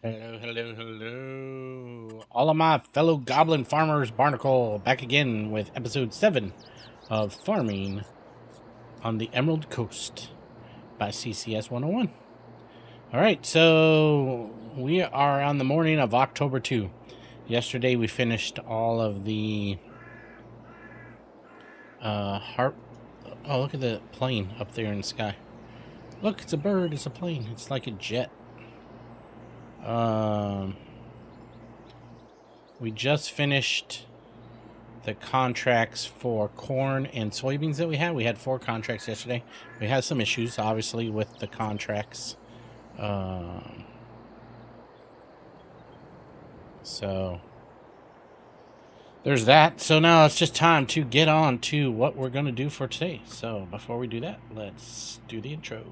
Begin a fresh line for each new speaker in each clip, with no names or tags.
Hello, hello, hello. All of my fellow goblin farmers, Barnacle, back again with episode 7 of Farming on the Emerald Coast by CCS 101. All right, so we are on the morning of October 2. Yesterday we finished all of the harp. Oh, look at the plane up there in the sky. Look, it's a bird, it's a plane. It's like a jet. We just finished the contracts for corn and soybeans that we had. We had 4 contracts yesterday. We had some issues, obviously, with the contracts. So there's that. So now it's just time to get on to what we're going to do for today. So before we do that, let's do the intro.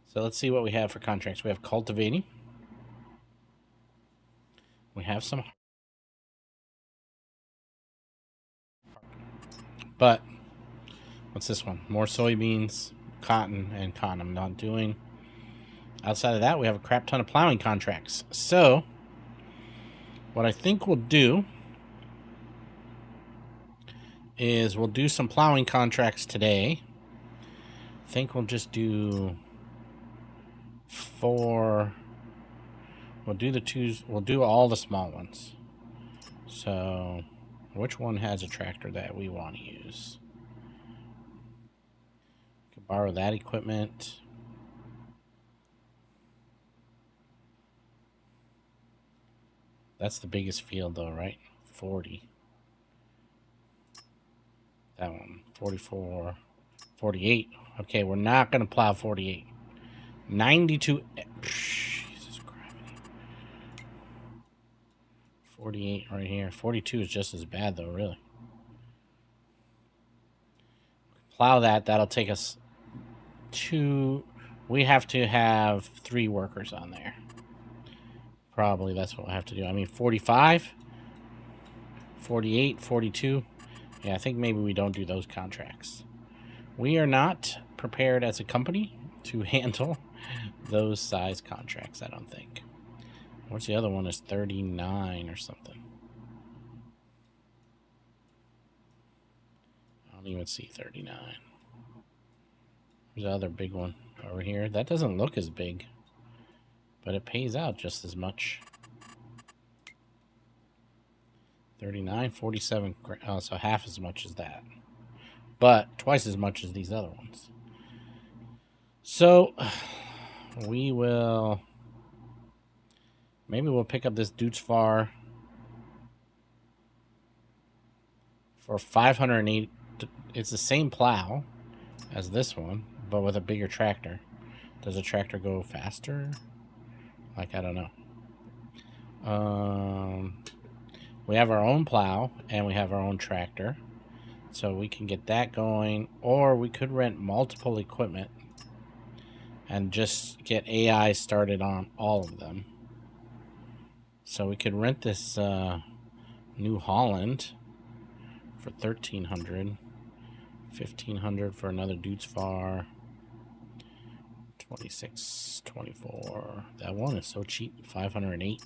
So let's see what we have for contracts. We have cultivating. We have some. But what's this one? More soybeans, cotton, and cotton I'm not doing. Outside of that, we have a crap ton of plowing contracts. So what I think we'll do is we'll do some plowing contracts today. I think we'll just do 4. We'll do the 2s. We'll do all the small ones. So which one has a tractor that we want to use? We could borrow that equipment. That's the biggest field though, right? 40. That one. 44. 48. Okay, we're not going to plow 48. 92. Jesus Christ. 48 right here. 42 is just as bad though, really. Plow that. That'll take us 2. We have to have 3 workers on there. Probably that's what we'll have to do. I mean, 45, 48, 42. Yeah, I think maybe we don't do those contracts. We are not prepared as a company to handle those size contracts, I don't think. What's the other one? Is 39 or something. I don't even see 39. There's the other big one over here. That doesn't look as big, but it pays out just as much. 39, 47, oh, so half as much as that. But twice as much as these other ones. So we will, maybe we'll pick up this Dutz for 508. It's the same plow as this one, but with a bigger tractor. Does a tractor go faster? Like, I don't know. We have our own plow and we have our own tractor, so we can get that going, or we could rent multiple equipment and just get AI started on all of them. So we could rent this New Holland for 1,300, 1,500 for another Dutz 26, 24. That one is so cheap, 508.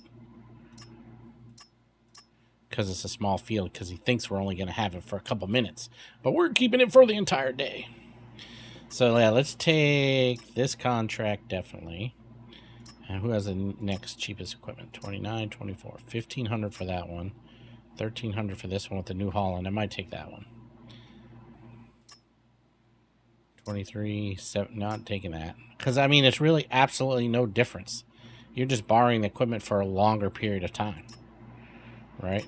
Because it's a small field, because he thinks we're only going to have it for a couple minutes, but we're keeping it for the entire day. So yeah, let's take this contract definitely. And who has the next cheapest equipment? 29, 24, 1,500 for that one, 1,300 for this one with the New Holland. I might take that one. 23, 7, not taking that, because I mean it's really absolutely no difference. You're just borrowing the equipment for a longer period of time, right?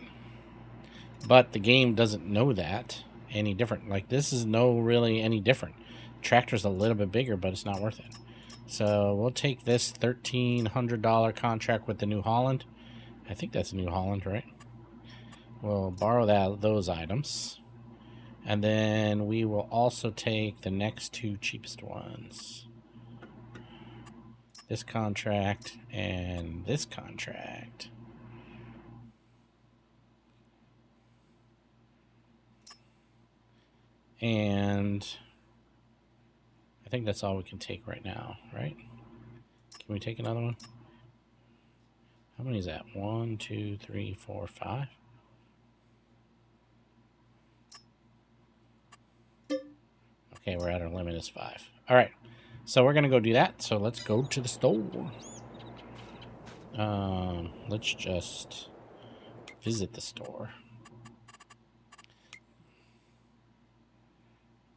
But the game doesn't know that any different. Like, this is no really any different. Tractor's a little bit bigger, but it's not worth it. So we'll take this $1,300 contract with the New Holland. I think that's New Holland, right? We'll borrow those items. And then we will also take the next 2 cheapest ones. This contract and this contract. And I think that's all we can take right now, right? Can we take another one? How many is that? 1, 2, 3, 4, 5. Okay, we're at our limit is 5. All right, so we're gonna go do that. So let's go to the store. Let's just visit the store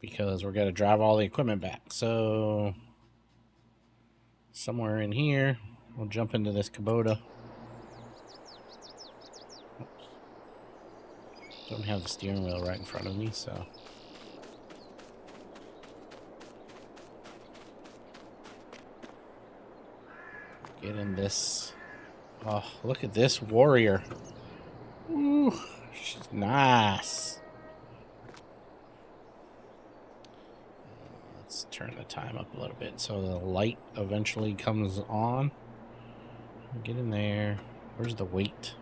because we're gonna drive all the equipment back. So somewhere in here, we'll jump into this Kubota. Oops. Don't have the steering wheel right in front of me, so. Get in this. Oh, look at this warrior. Ooh, she's nice. Let's turn the time up a little bit so the light eventually comes on. Get in there. Where's the weight?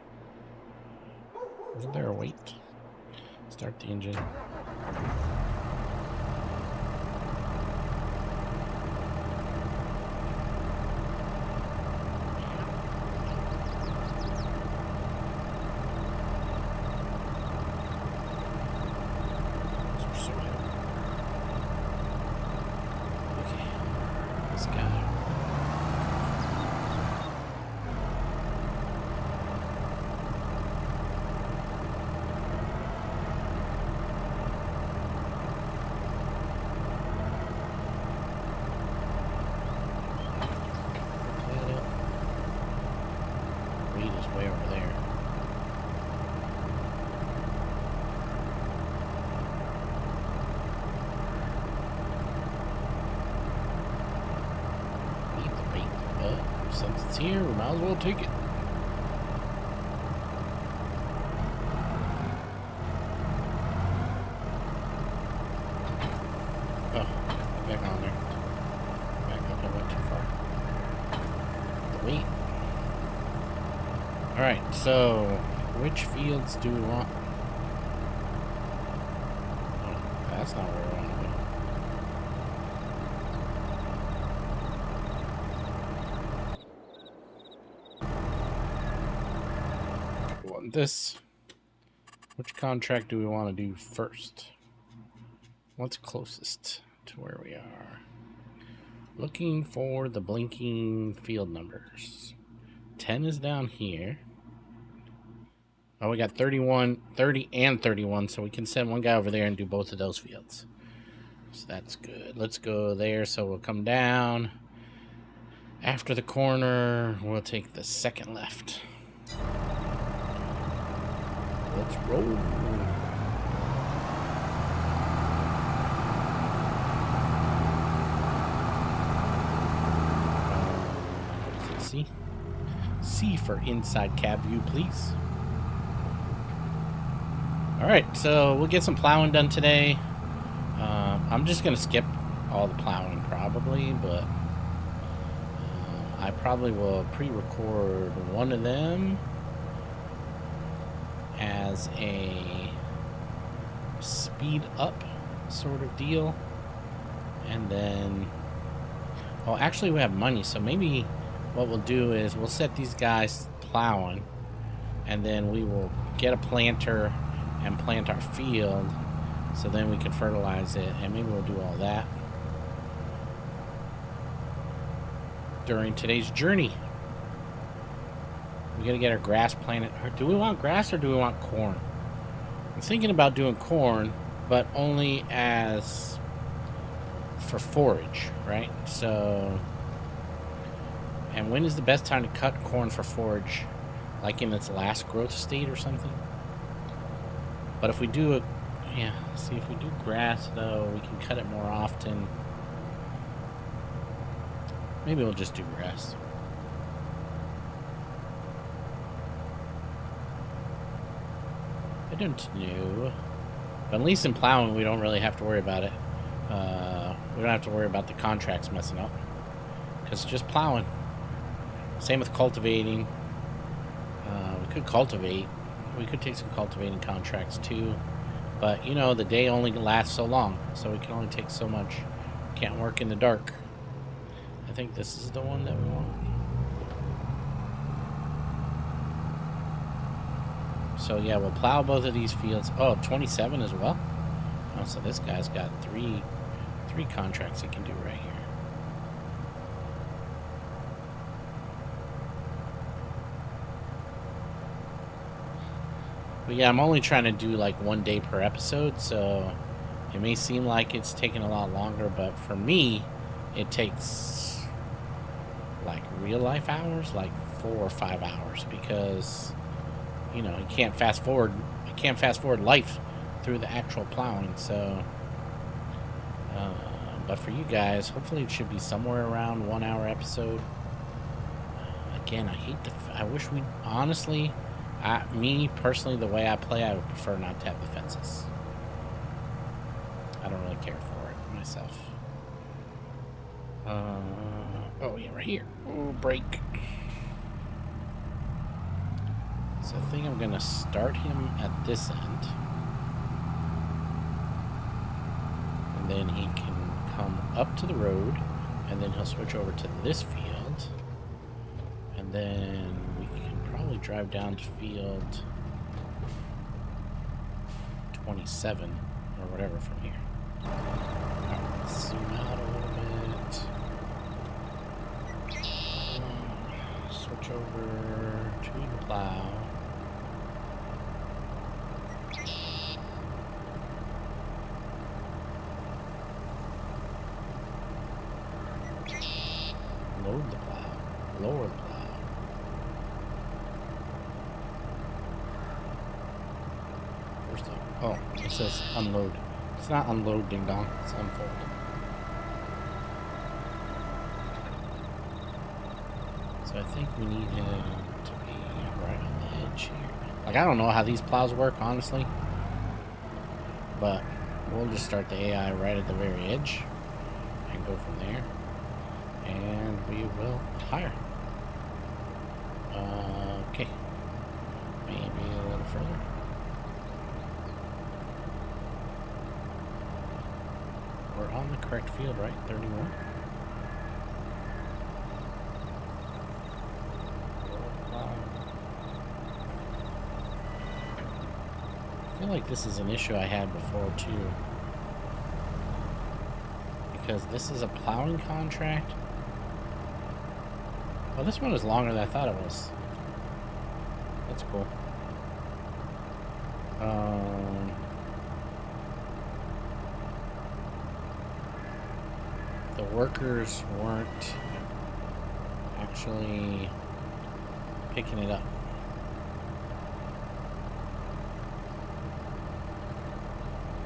Isn't there a weight? Start the engine. Way over there. Need the weight, but since it's here, we might as well take it. Oh, back on there. Back up, I went too far. The weight. Alright, so which fields do we want? Oh, that's not where we want to go. We want this. Which contract do we want to do first? What's closest to where we are? Looking for the blinking field numbers. 10 is down here. Oh, we got 31, 30, and 31, so we can send one guy over there and do both of those fields. So that's good. Let's go there, so we'll come down. After the corner, we'll take the second left. Let's roll. Let's see. C for inside cab view, please. Alright, so we'll get some plowing done today. I'm just going to skip all the plowing probably, but I probably will pre-record one of them as a speed up sort of deal. And then, well, actually we have money, so maybe what we'll do is we'll set these guys plowing, and then we will get a planter and plant our field, so then we can fertilize it, and maybe we'll do all that during today's journey. We gotta get our grass planted. Or do we want grass or do we want corn? I'm thinking about doing corn, but only as for forage, right? So, and when is the best time to cut corn for forage? Like in its last growth state or something? But if we do it, yeah, see, if we do grass though, we can cut it more often. Maybe we'll just do grass. I don't know. But at least in plowing, we don't really have to worry about it. We don't have to worry about the contracts messing up, because it's just plowing. Same with cultivating. We could cultivate. We could take some cultivating contracts too. But, you know, the day only lasts so long, so we can only take so much. Can't work in the dark. I think this is the one that we want. So, yeah, we'll plow both of these fields. Oh, 27 as well? Oh, so this guy's got three contracts he can do right here. But yeah, I'm only trying to do like 1 day per episode, so it may seem like it's taking a lot longer, but for me, it takes like real life hours, like 4 or 5 hours, because you know you can't fast forward. You can't fast forward life through the actual plowing. So, but for you guys, hopefully it should be somewhere around 1 hour episode. Again, I wish we honestly. Me personally, the way I play, I would prefer not to have the fences. I don't really care for it myself. Oh yeah, right here. Oh, break. So I think I'm gonna start him at this end, and then he can come up to the road, and then he'll switch over to this field, and then we can probably drive down to field 27 or whatever from here. Right, let's zoom out a little bit. Switch over to the plow. Load the plow. Lower the plow. Oh, it says unload. It's not unload, ding dong. It's unfold. So I think we need him to be right on the edge here. Like, I don't know how these plows work, honestly. But we'll just start the AI right at the very edge and go from there. And we will hire. Okay. Maybe a little further. We're on the correct field, right? 31. I feel like this is an issue I had before too, because this is a plowing contract. Well, this one is longer than I thought it was. That's cool. The workers weren't actually picking it up.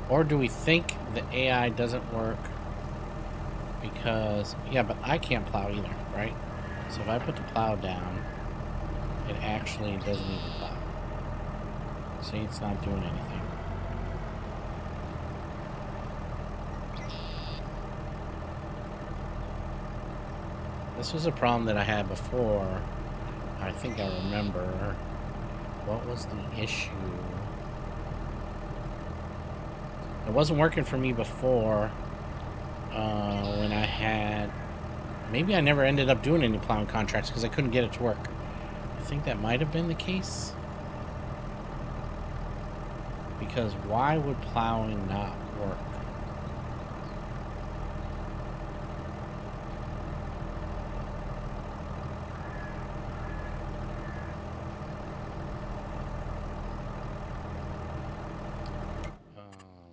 Or do we think the AI doesn't work because, yeah, but I can't plow either, right? So if I put the plow down, it actually doesn't even plow. See, it's not doing anything. This was a problem that I had before. I think I remember. What was the issue? It wasn't working for me before when I had... Maybe I never ended up doing any plowing contracts because I couldn't get it to work. I think that might have been the case. Because why would plowing not work?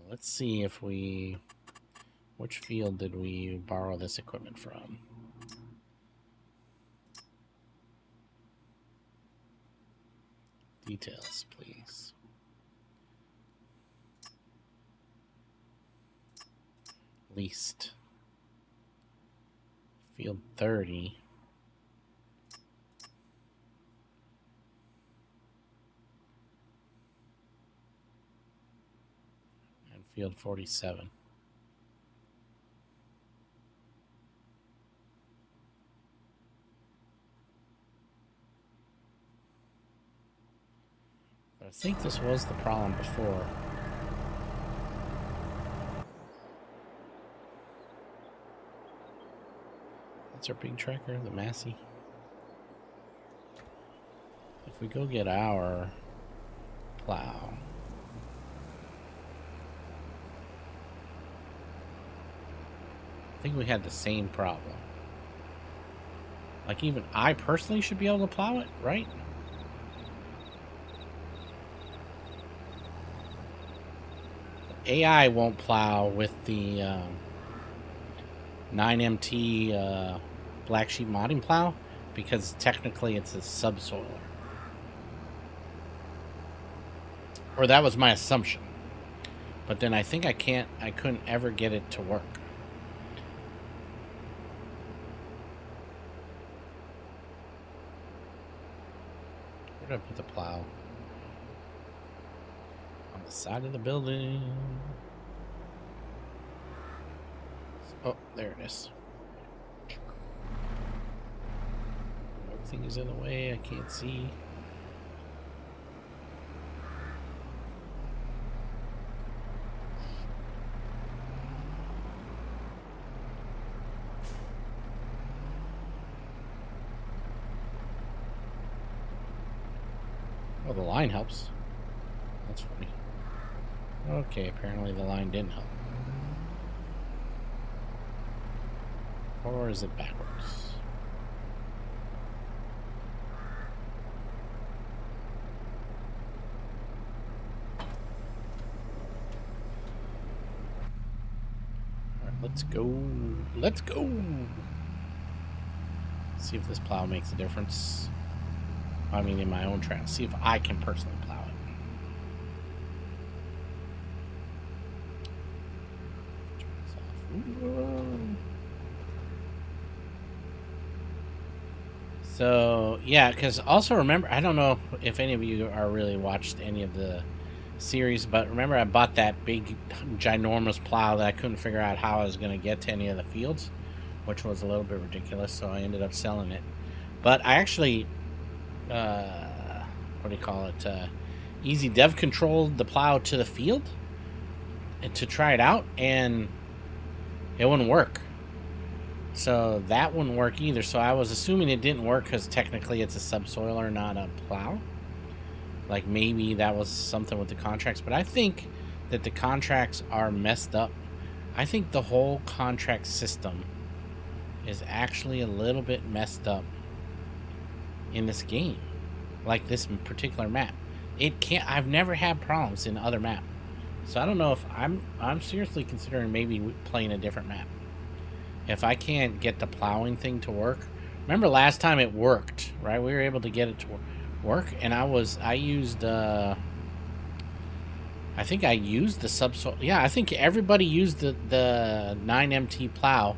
Let's see if we... Which field did we borrow this equipment from? Details, please. Least. Field 30. And field 47. I think this was the problem before. What's our big tracker? The Massey. If we go get our plow. I think we had the same problem. Like, even I personally should be able to plow it, right? AI won't plow with the 9MT Black Sheep modding plow because technically it's a subsoiler. Or that was my assumption. But then I think I couldn't ever get it to work. Where did I put the plow? On the side of the building. Oh, there it is. Everything is in the way. I can't see. Oh, the line helps. That's funny. Okay, apparently the line didn't help. Or is it backwards? Alright, let's go. Let's go! See if this plow makes a difference. I mean, in my own trail. See if I can personally plow it. Turn this off. So, yeah, because also remember, I don't know if any of you are really watched any of the series, but remember I bought that big, ginormous plow that I couldn't figure out how I was going to get to any of the fields, which was a little bit ridiculous, so I ended up selling it. But I actually... what do you call it? Easy dev controlled the plow to the field and to try it out, and it wouldn't work. So that wouldn't work either. So I was assuming it didn't work because technically it's a subsoiler, not a plow. Like maybe that was something with the contracts, but I think that the contracts are messed up. I think the whole contract system is actually a little bit messed up in this game, like this particular map. It can't. I've never had problems in other maps, so I don't know if I'm seriously considering maybe playing a different map. If I can't get the plowing thing to work, remember last time it worked, right? We were able to get it to work, and I used I think I used the subsoil. Yeah, I think everybody used the 9MT plow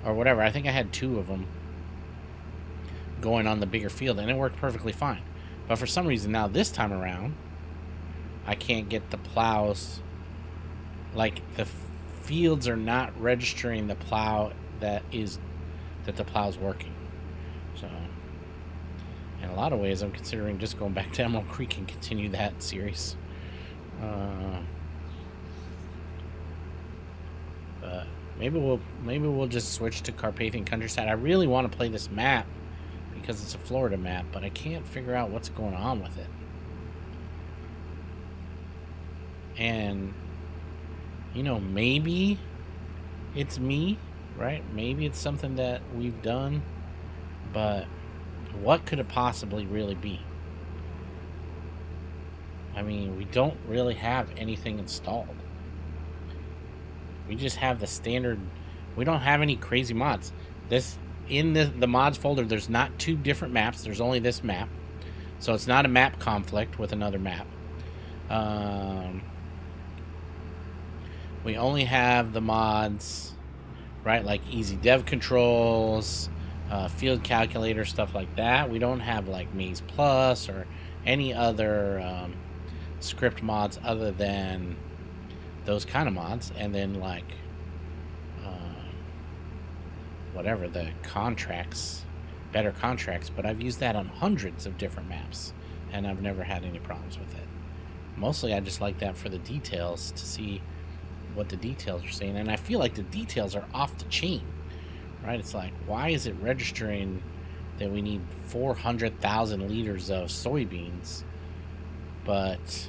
or whatever. I think I had 2 of them going on the bigger field, and it worked perfectly fine. But for some reason now this time around, I can't get the plows. Like the fields are not registering the plow that the plow's working. So in a lot of ways, I'm considering just going back to Emerald Creek and continue that series. But maybe we'll just switch to Carpathian Countryside. I really want to play this map because it's a Florida map, but I can't figure out what's going on with it. And you know, maybe it's me, right? Maybe it's something that we've done, but what could it possibly really be? I mean, we don't really have anything installed. We just have the standard. We don't have any crazy mods. In the mods folder, there's not 2 different maps. There's only this map. So it's not a map conflict with another map. We only have the mods, right? Like easy dev controls, field calculator, stuff like that. We don't have like Maze Plus or any other script mods other than those kind of mods. And then like whatever, the contracts, better contracts. But I've used that on hundreds of different maps, and I've never had any problems with it. Mostly I just like that for the details, to see what the details are saying, and I feel like the details are off the chain, right? It's like, why is it registering that we need 400,000 liters of soybeans, but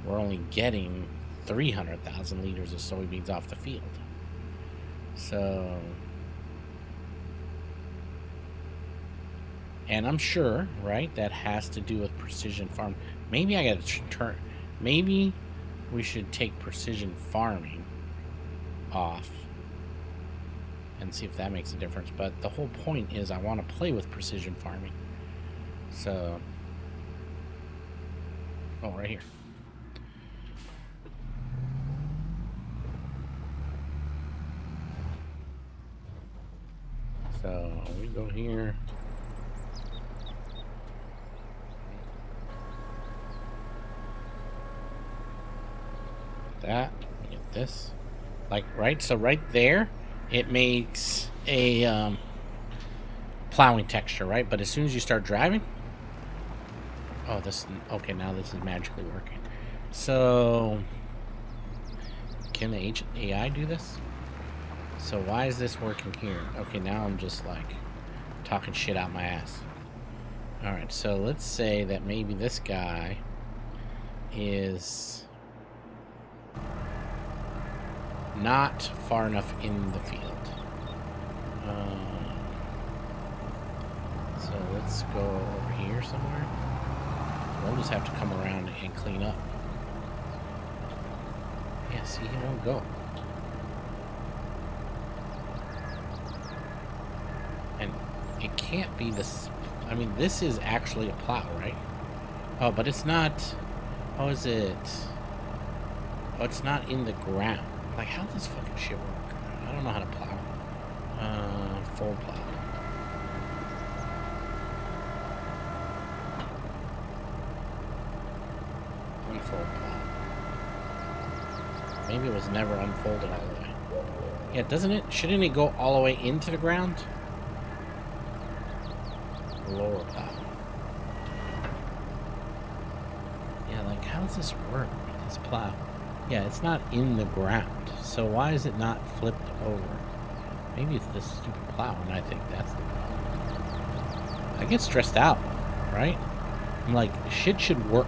we're only getting 300,000 liters of soybeans off the field? So, and I'm sure, right, that has to do with precision farm. Maybe I got to turn, maybe we should take precision farming off and see if that makes a difference. But the whole point is I want to play with precision farming. So, oh, right here. So we go here. That, we get this. Like, right? So right there, it makes a plowing texture, right? But as soon as you start driving, oh, this, okay, now this is magically working. So, can the AI do this? So why is this working here? Okay, now I'm just like talking shit out my ass. Alright, so let's say that maybe this guy is not far enough in the field. So let's go over here somewhere. We'll just have to come around and clean up. Yeah, see, he won't go. And it can't be this. I mean, this is actually a plow, right? Oh, but it's not. Oh, is it? Oh, it's not in the ground. Like, how does this fucking shit work? I don't know how to plow. Full plow. Unfold plow. Maybe it was never unfolded all the way. Yeah, doesn't it? Shouldn't it go all the way into the ground? Lower plow. Yeah, like, how does this work? This plow. Yeah, it's not in the ground. So why is it not flipped over? Maybe it's this stupid plow, and I think that's the problem. I get stressed out, right? I'm like, shit should work.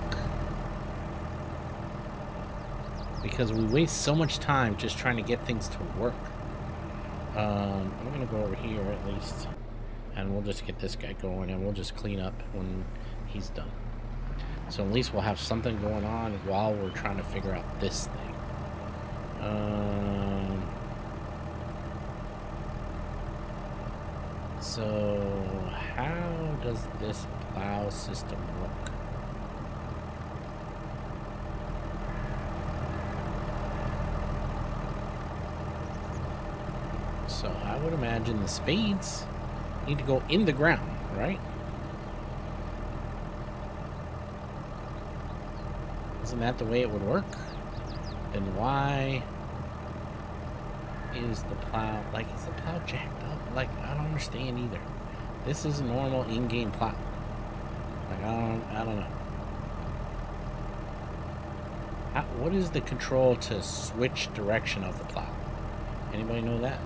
Because we waste so much time just trying to get things to work. I'm gonna go over here at least. And we'll just get this guy going, and we'll just clean up when he's done. So at least we'll have something going on while we're trying to figure out this thing. So how does this plow system work? So I would imagine the spades need to go in the ground, right? Isn't that the way it would work? Then why is the plow, like, is the plow jacked up? Like, I don't understand either. This is a normal in-game plow. Like, I don't know. What is the control to switch direction of the plow? Anybody know that?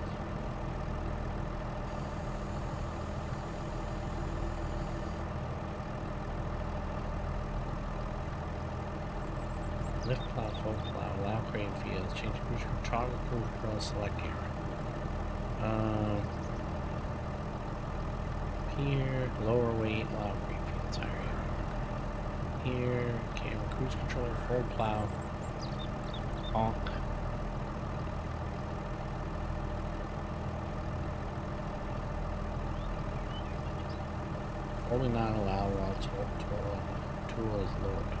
Lift plow, fold plow, allow crane fields, change cruise control, select here. Here, lower weight, allow crane fields, higher. Here, camera, cruise controller, fold plow, honk. Folding not allowed while tool is lowered.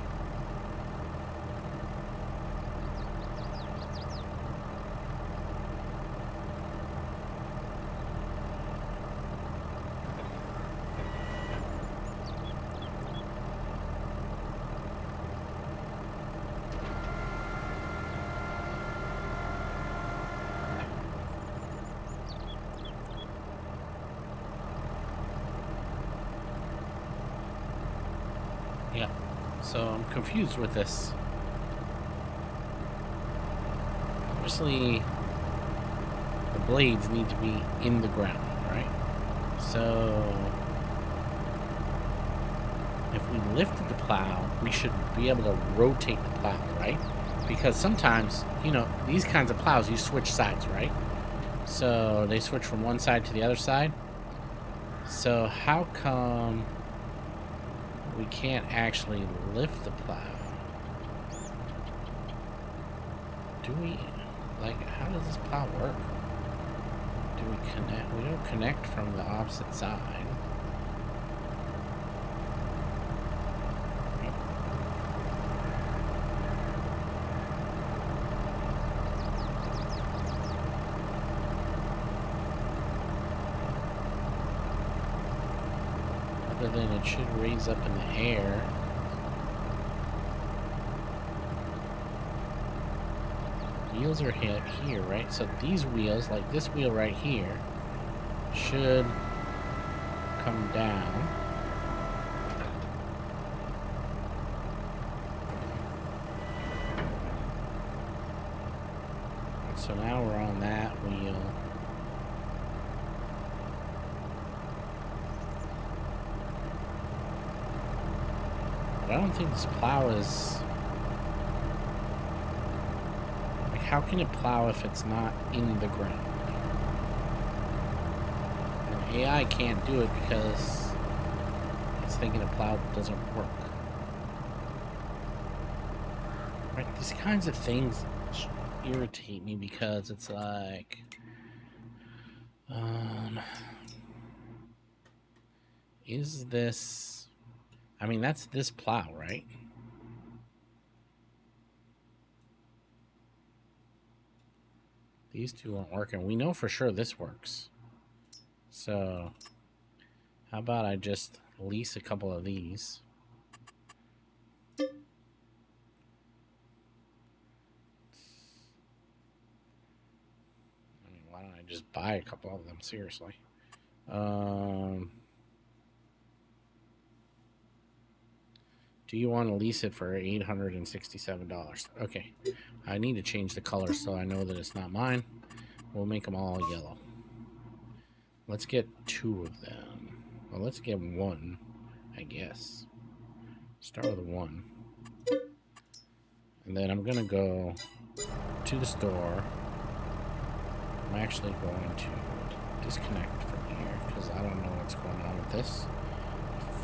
Yeah, so I'm confused with this. Obviously, the blades need to be in the ground, right? So if we lifted the plow, we should be able to rotate the plow, right? Because sometimes, you know, these kinds of plows, you switch sides, right? So they switch from one side to the other side. So how come we can't actually lift the plow? Do we, like, how does this plow work? Do we connect? We don't connect from the opposite side. Other than it should raise up in the air. Wheels are hit here, right? So these wheels, like this wheel right here, should come down. So now we're on that wheel. But I don't think this plow is... Like, how can it plow if it's not in the ground? And AI can't do it because it's thinking a plow doesn't work. Right? These kinds of things irritate me because it's like... is this... I mean, that's this plow, right? These two aren't working. We know for sure this works. So, how about I just lease a couple of these? I mean, why don't I just buy a couple of them? Seriously. Do you want to lease it for $867? Okay. I need to change the color so I know that it's not mine. We'll make them all yellow. Let's get 2 of them. Well, let's get 1, I guess. Start with 1. And then I'm going to go to the store. I'm actually going to disconnect from here because I don't know what's going on with this.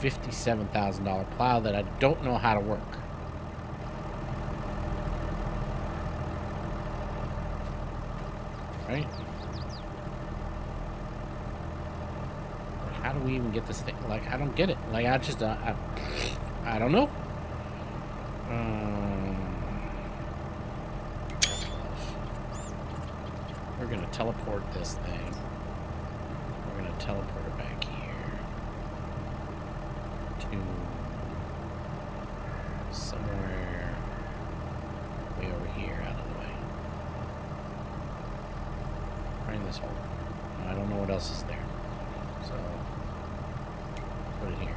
$57,000 plow that I don't know how to work. Right? Like, how do we even get this thing? Like, I don't get it. Like, I just, I don't know. We're gonna teleport this thing. We're gonna teleport it back here. Somewhere way over here out of the way. Right in this hole. I don't know what else is there. So put it here.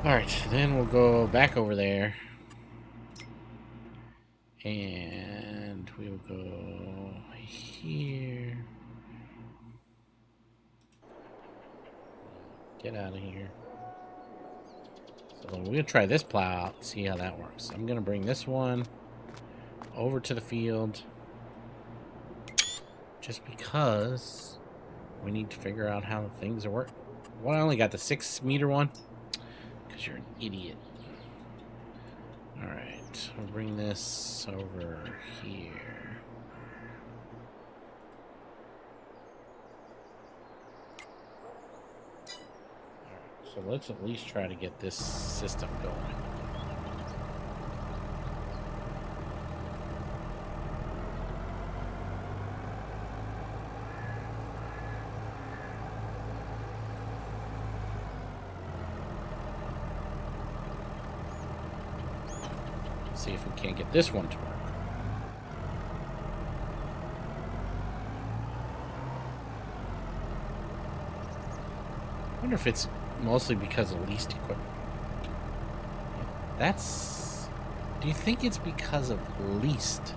Alright, then we'll go back over there. And we will go here. Get out of here. So we're gonna try this plow out, see how that works. I'm gonna bring this one over to the field just because we need to figure out how things are working. Well, I only got the 6-meter one because you're an idiot. All right, we'll bring this over here. So let's at least try to get this system going. Let's see if we can't get this one to work. I wonder if it's mostly because of leased equipment. That's... Do you think it's because of leased?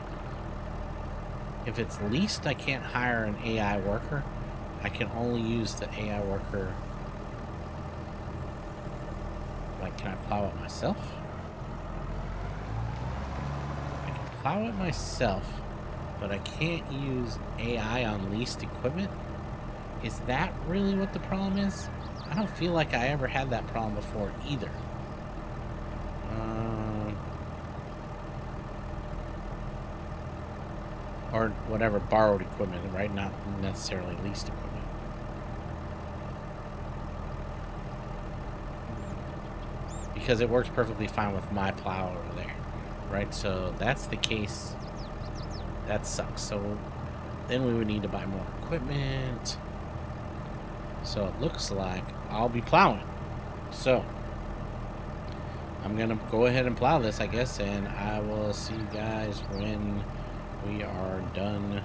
If it's leased, I can't hire an AI worker. I can only use the AI worker. Like, can I plow it myself? I can plow it myself, but I can't use AI on leased equipment? Is that really what the problem is? I don't feel like I ever had that problem before either. Or whatever, borrowed equipment, right? Not necessarily leased equipment. Because it works perfectly fine with my plow over there, right? So that's the case. That sucks. So then we would need to buy more equipment. So it looks like I'll be plowing. So I'm gonna go ahead and plow this, I guess, and I will see you guys when we are done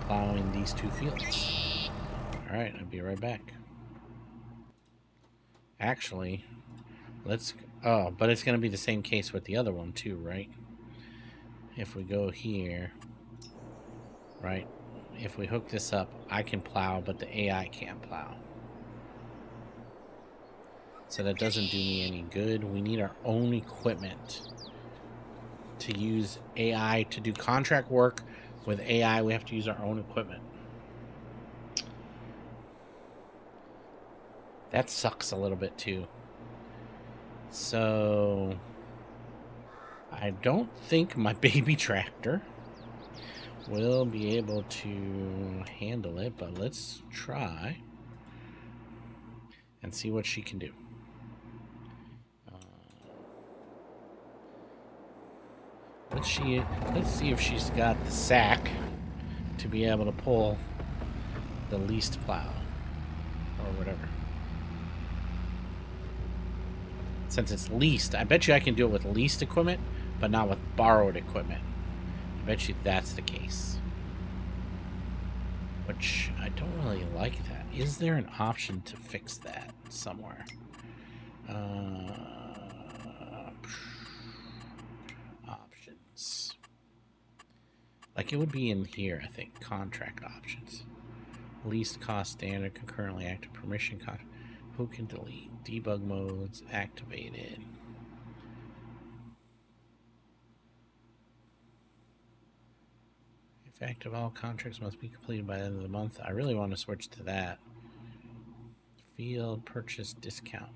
plowing these 2 fields. Alright, I'll be right back. Actually, let's... Oh, but it's gonna be the same case with the other one too, right? If we go here, right? If we hook this up, I can plow, but the AI can't plow. So that doesn't do me any good. We need our own equipment to use AI to do contract work. With AI, we have to use our own equipment. That sucks a little bit too. So I don't think my baby tractor will be able to handle it, but let's try and see what she can do. Let's see if she's got the sack to be able to pull the leased plow or whatever. Since it's leased, I bet you I can do it with leased equipment, but not with borrowed equipment. I bet you that's the case. Which I don't really like that. Is there an option to fix that somewhere? Options. Like it would be in here, I think. Contract options. Least cost standard, concurrently active permission contract. Who can delete? Debug modes activated. If active, all contracts must be completed by the end of the month. I really want to switch to that. Field purchase discount.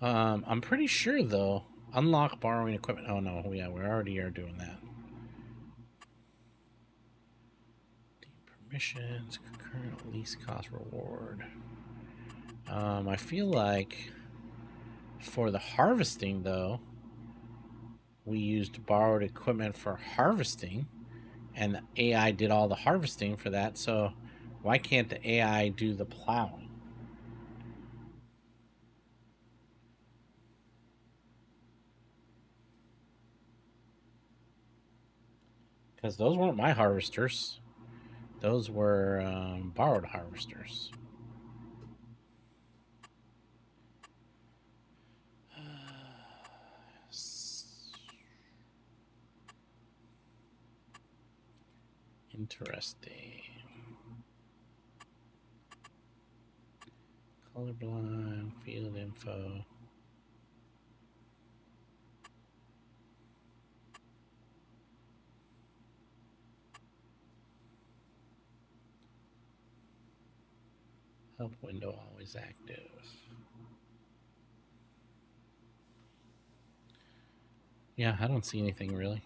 I'm pretty sure though. Unlock borrowing equipment. Oh no, yeah, we already are doing that. Permissions, concurrent lease cost reward. I feel like for the harvesting though, we used borrowed equipment for harvesting, and the AI did all the harvesting for that. So why can't the AI do the plowing? Because those weren't my harvesters. Those were borrowed harvesters. Interesting. Colorblind, field info. Help window always active. Yeah, I don't see anything really.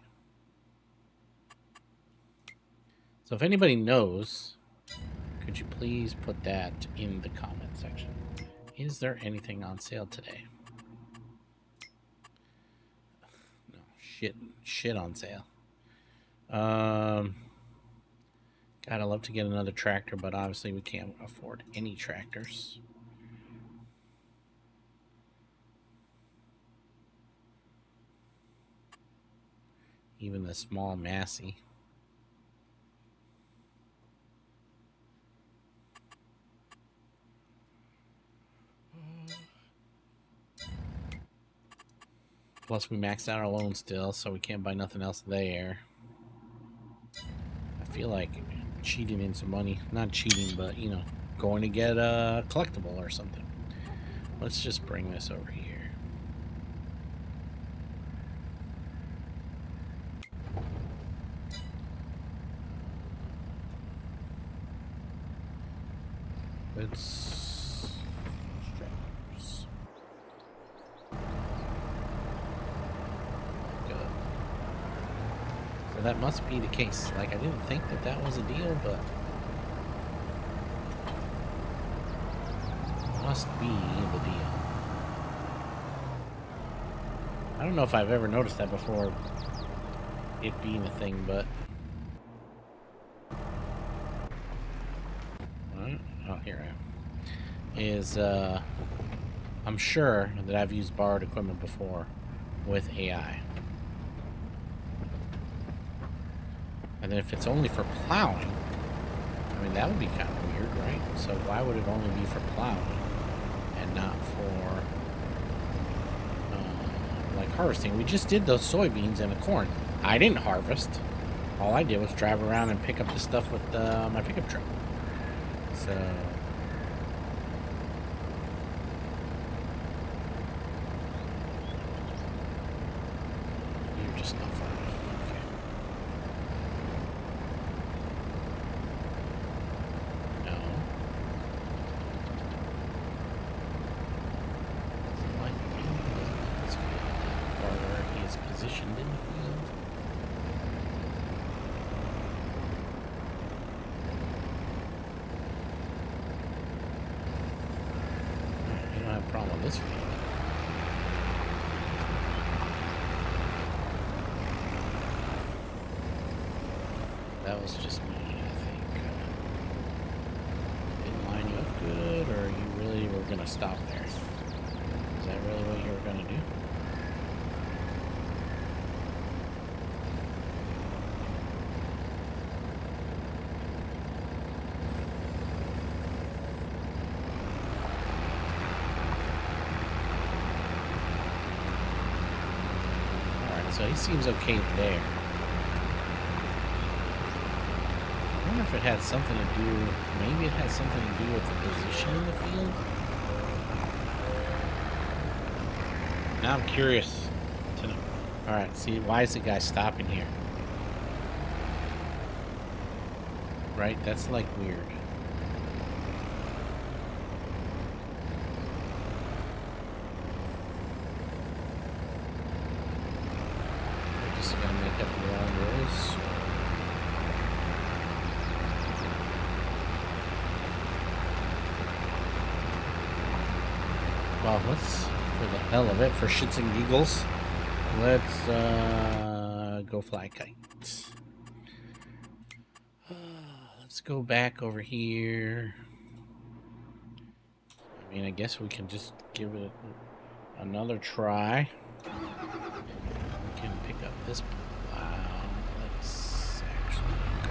So if anybody knows, could you please put that in the comment section? Is there anything on sale today? No, shit on sale. God, I'd love to get another tractor, but obviously we can't afford any tractors. Even the small Massey. Plus, we maxed out our loan still, so we can't buy nothing else there. feel like cheating in some money. Not cheating, but, you know, going to get a collectible or something. Let's just bring this over here. Let's... Good. So that must be the case. Like, I didn't think that that was a deal, but... must be the deal. I don't know if I've ever noticed that before, it being a thing, but... Oh, here I am. Is, I'm sure that I've used borrowed equipment before with AI. And then if it's only for plowing, I mean, that would be kind of weird, right? So why would it only be for plowing and not for, like, harvesting? We just did those soybeans and the corn. I didn't harvest. All I did was drive around and pick up the stuff with my pickup truck. So... you're just not far enough. Okay. No. Doesn't like me. Doesn't like this field. Or where he is positioned in the field. You don't have a problem with this field. That was just me, I think. Didn't line you up good, or you really were gonna stop there? Is that really what you were gonna do? Alright, so he seems okay there. I wonder if it had something to do, maybe it had something to do with the position in the field? Now I'm curious to know. Alright, see, why is the guy stopping here? Right? That's like weird. We're just gonna make up your own rules. Well, let's, for the hell of it, for shits and giggles, let's go fly a kite. Let's go back over here. I mean, I guess we can just give it another try. We can pick up this plow. Let's actually go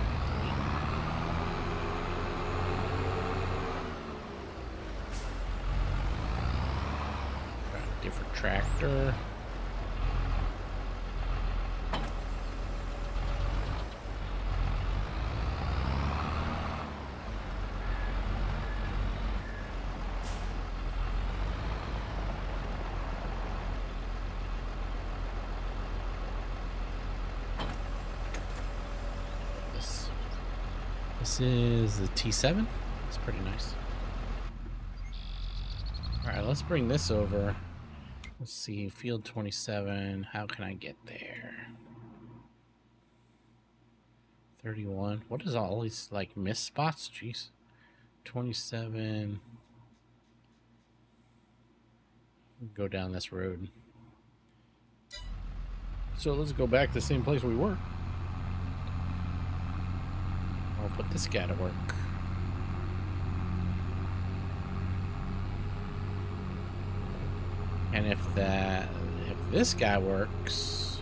with a different tractor. This is the T7. It's pretty nice. Alright, let's bring this over. Let's see, field 27. How can I get there? 31. What is all these, like, miss spots? Jeez. 27. Go down this road. So let's go back to the same place we were. I'll put this guy to work. And if this guy works,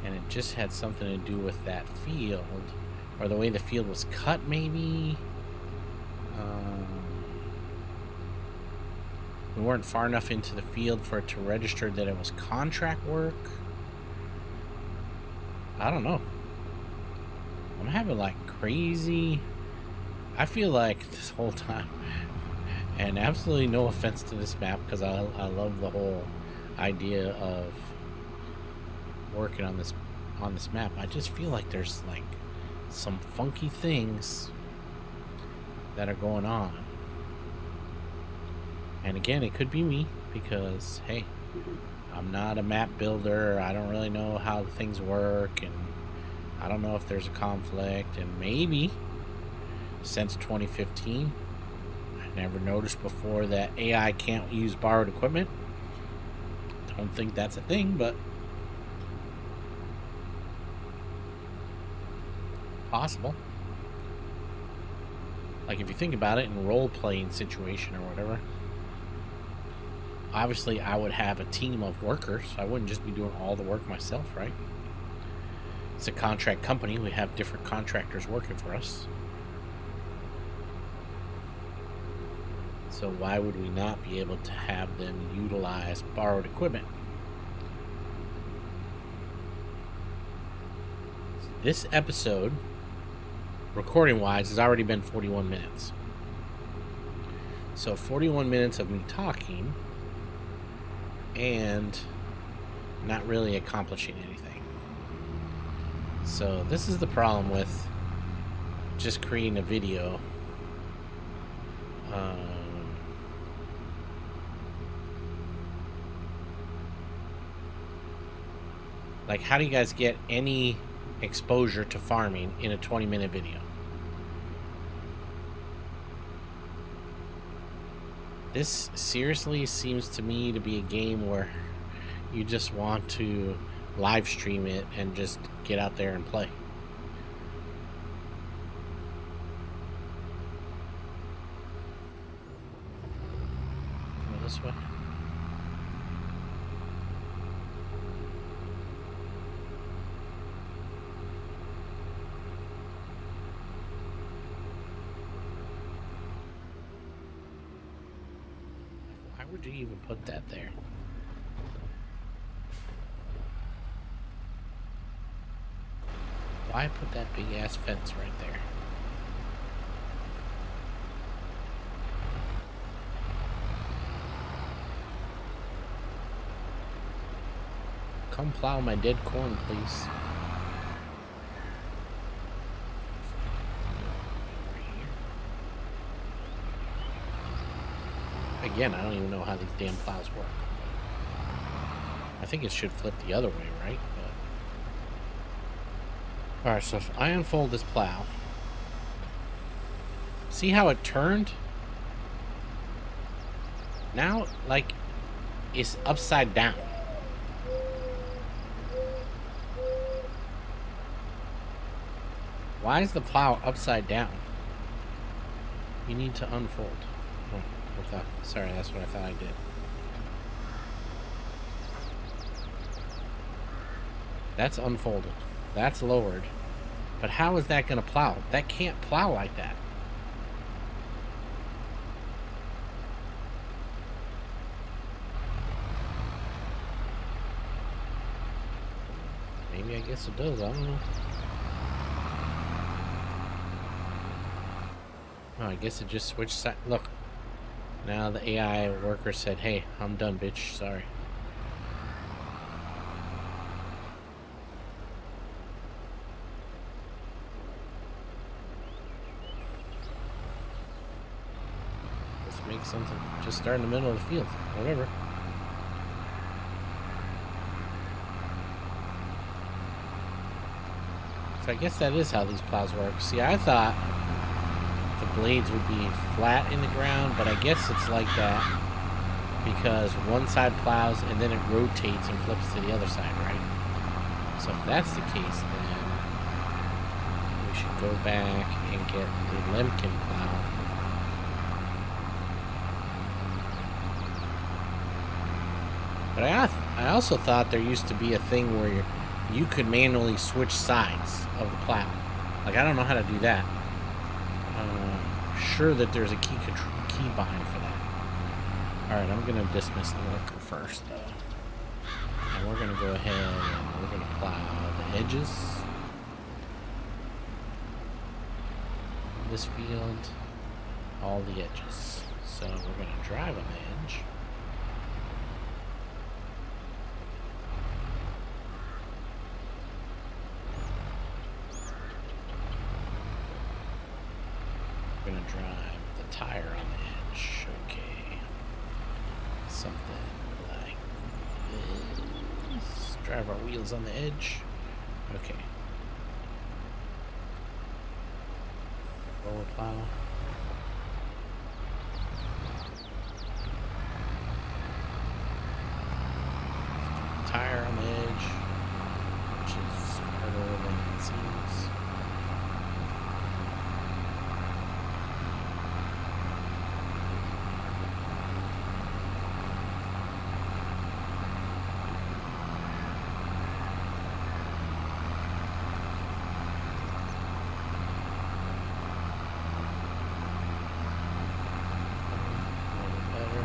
and it just had something to do with that field, or the way the field was cut, maybe. We weren't far enough into the field for it to register that it was contract work. I don't know. I'm having like crazy... I feel like this whole time, and absolutely no offense to this map, because I love the whole idea of working on this map. I just feel like there's like some funky things that are going on. And again, it could be me, because hey, I'm not a map builder. I don't really know how things work, and I don't know if there's a conflict. And maybe since 2015, I never noticed before that AI can't use borrowed equipment. Don't think that's a thing, but possible. Like if you think about it in a role-playing situation or whatever, obviously I would have a team of workers. I wouldn't just be doing all the work myself, right? It's a contract company. We have different contractors working for us. So why would we not be able to have them utilize borrowed equipment? This episode, recording-wise, has already been 41 minutes. So 41 minutes of me talking and not really accomplishing anything. So this is the problem with just creating a video. Like, how do you guys get any exposure to farming in a 20-minute video? This seriously seems to me to be a game where you just want to live stream it and just get out there and play. Go this way. Why would you even put that there? Why put that big ass fence right there? Come plow my dead corn, please. Again, I don't even know how these damn plows work. I think it should flip the other way, right? But... Alright, so if I unfold this plow, see how it turned? Now, like, it's upside down. Why is the plow upside down? You need to unfold. Oh, sorry, that's what I thought I did. That's unfolded. That's lowered. But how is that going to plow? That can't plow like that. Maybe I guess it does. I don't know. Oh, I guess it just switched side. Look. Now the AI worker said, hey, I'm done, bitch. Sorry. Let's make something. Just start in the middle of the field. Whatever. So I guess that is how these plows work. See, I thought the blades would be flat in the ground, but I guess it's like that because one side plows and then it rotates and flips to the other side, right? So if that's the case, then we should go back and get the Lemkin plow. But I also thought there used to be a thing where you could manually switch sides of the plow. Like, I don't know how to do that. Sure that there's a key bind for that. Alright, I'm going to dismiss the worker first, though. And we're going to go ahead and we're going to plow the edges. this field, all the edges. So we're going to drive on the edge. We're going to drive the tire on the edge. Okay. Something like this. Drive our wheels on the edge. Okay. Roller plow. Tire on the edge, which is harder than it seems.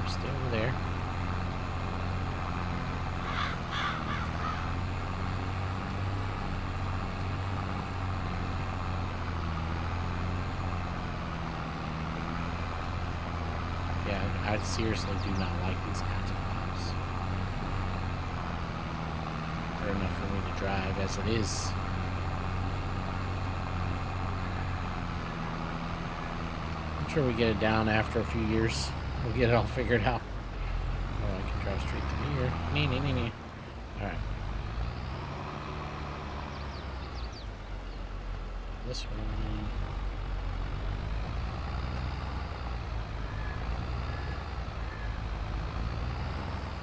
Stay over there. Yeah, I seriously do not like these kinds of plows. They're enough for me to drive as it is. I'm sure we get it down after a few years. We'll get it all figured out. Oh, I can drive straight through here. Nee. Alright. This one.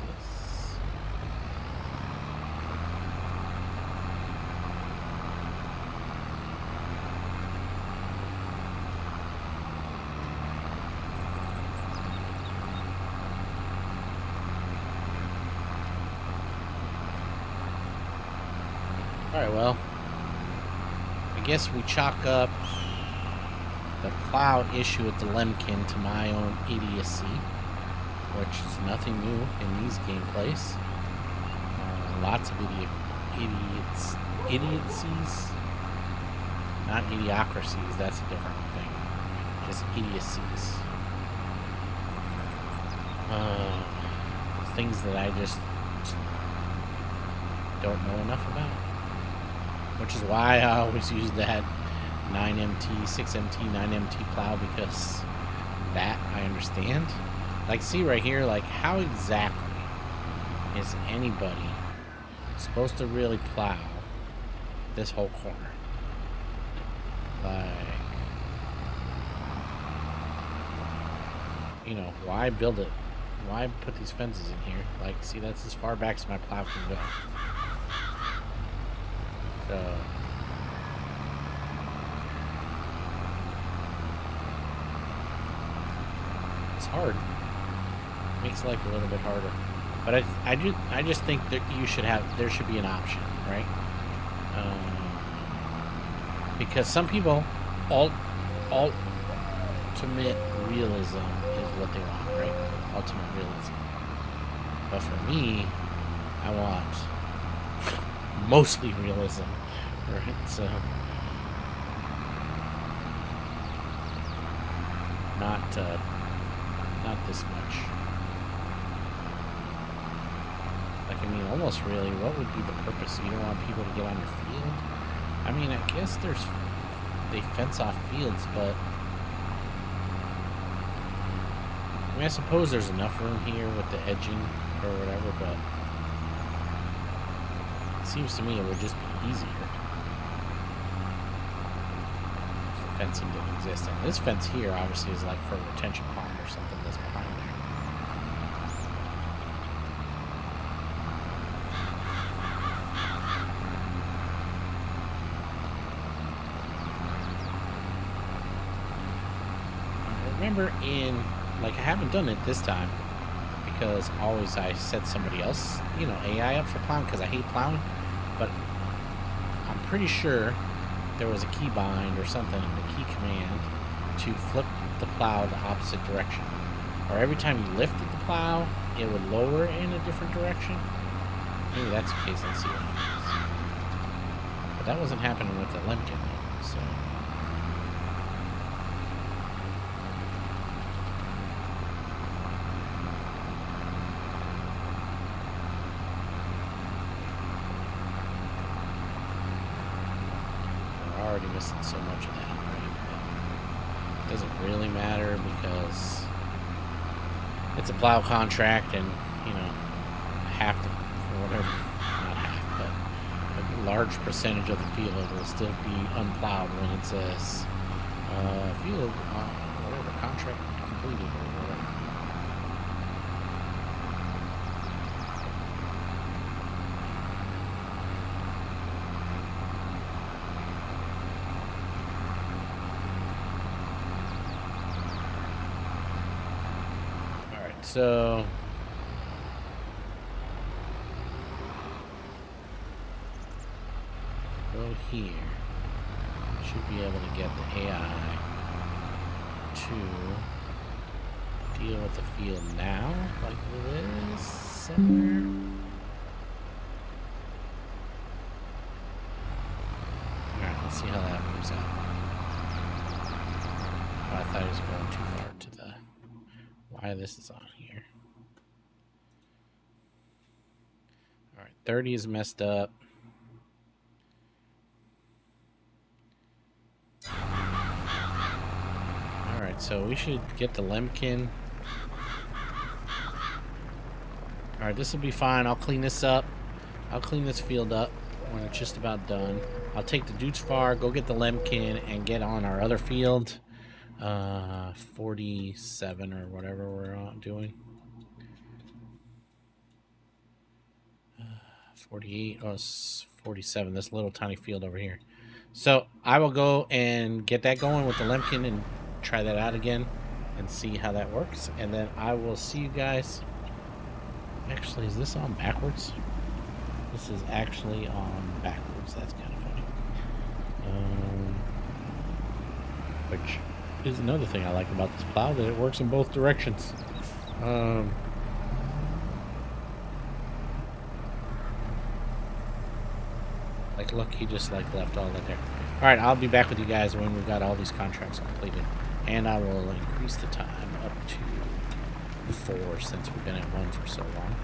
This. Alright, well, I guess we chalk up the plow issue at the Lemkin to my own idiocy, which is nothing new in these gameplays. Lots of idiocies, not idiocracies, that's a different thing, just idiocies. Things that I just don't know enough about. Which is why I always use that 9MT, 6MT, 9MT plow, because that I understand. Like, see right here, like, how exactly is anybody supposed to really plow this whole corner? Like, you know, why build it? Why put these fences in here? Like, see, that's as far back as my plow can go. So, it's hard. It makes life a little bit harder. But I just think that there should be an option, right? Because some people, ultimate realism is what they want, right? Ultimate realism. But for me, I want mostly realism, right? So, not this much. Like, I mean, almost really, what would be the purpose? You don't want people to get on your field? I mean, I guess they fence off fields, but I mean, I suppose there's enough room here with the edging or whatever, but it seems to me it would just be easier if the fencing didn't exist. And this fence here obviously is like for a retention pond or something that's behind there. Remember like, I haven't done it this time because always I set somebody else, AI up for plowing because I hate plowing, but I'm pretty sure there was a key bind or something, a key command to flip the plow the opposite direction, or every time you lifted the plow it would lower in a different direction. Maybe that's the case. Let's see what happens. But that wasn't happening with the Lemkin though, so missing so much of that, right? But it doesn't really matter because it's a plow contract, and you know, half the, or whatever, not half, but a large percentage of the field will still be unplowed when it says field whatever contract completed or whatever. All right, so go here. Should be able to get the AI to deal with the field now, like this somewhere. Alright, let's see how that moves out. Oh, I thought he was going too far to the why this is on here. Alright, 30 is messed up. Alright, so we should get the Lemkin. Alright, this will be fine. I'll clean this up. I'll clean this field up when it's just about done. I'll take the Dutch Far, go get the Lemkin, and get on our other field. 47 or whatever we're doing. 48, oh, it's 47, this little tiny field over here. So I will go and get that going with the Lemkin and try that out again and see how that works. And then I will see you guys. Actually, is this on backwards? This is actually on backwards. That's kind of funny. Which is another thing I like about this plow, that it works in both directions. Like, look, he just like left all that there. All right, I'll be back with you guys when we've got all these contracts completed, and I will increase the time up to 4 since we've been at 1 for so long.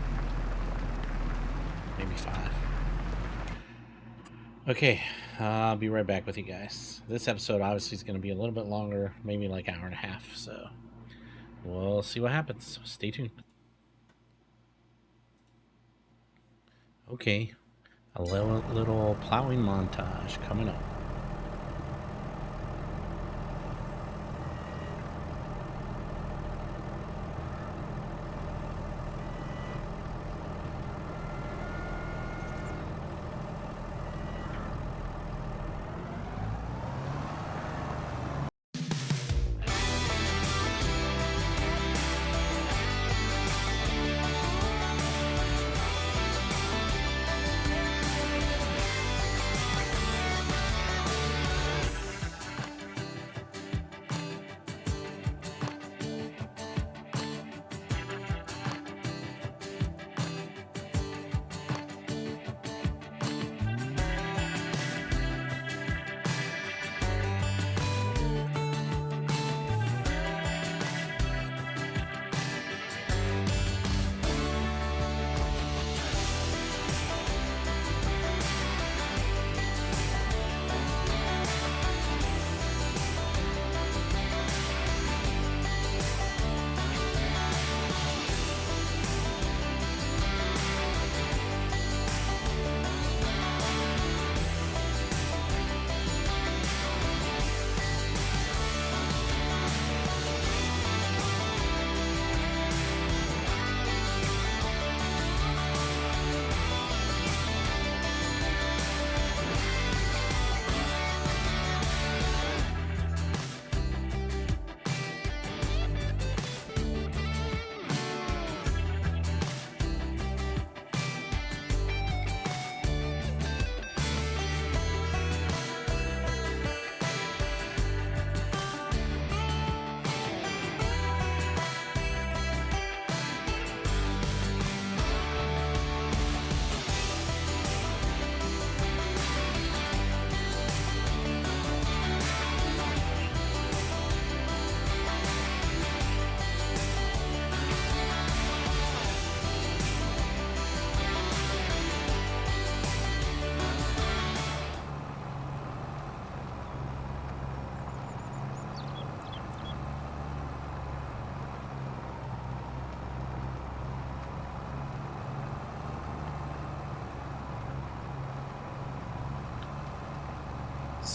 Maybe 5. Okay, I'll be right back with you guys. This episode obviously is going to be a little bit longer, maybe like an hour and a half, so we'll see what happens. Stay tuned. Okay, a little plowing montage coming up.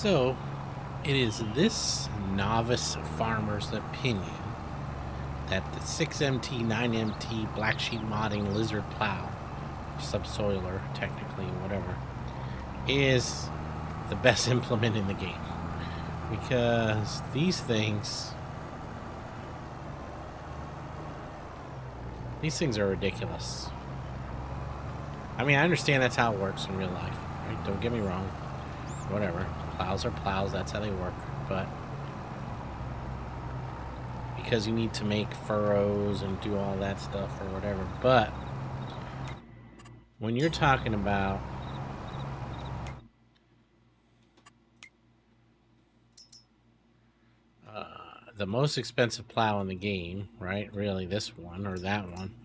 So, it is this novice farmer's opinion that the 6MT, 9MT, black sheep modding lizard plow, subsoiler, technically, whatever, is the best implement in the game. Because these things are ridiculous. I mean, I understand that's how it works in real life, right? Don't get me wrong. Whatever. Plows are plows, that's how they work. But because you need to make furrows and do all that stuff or whatever. But when you're talking about the most expensive plow in the game, right? Really, this one or that one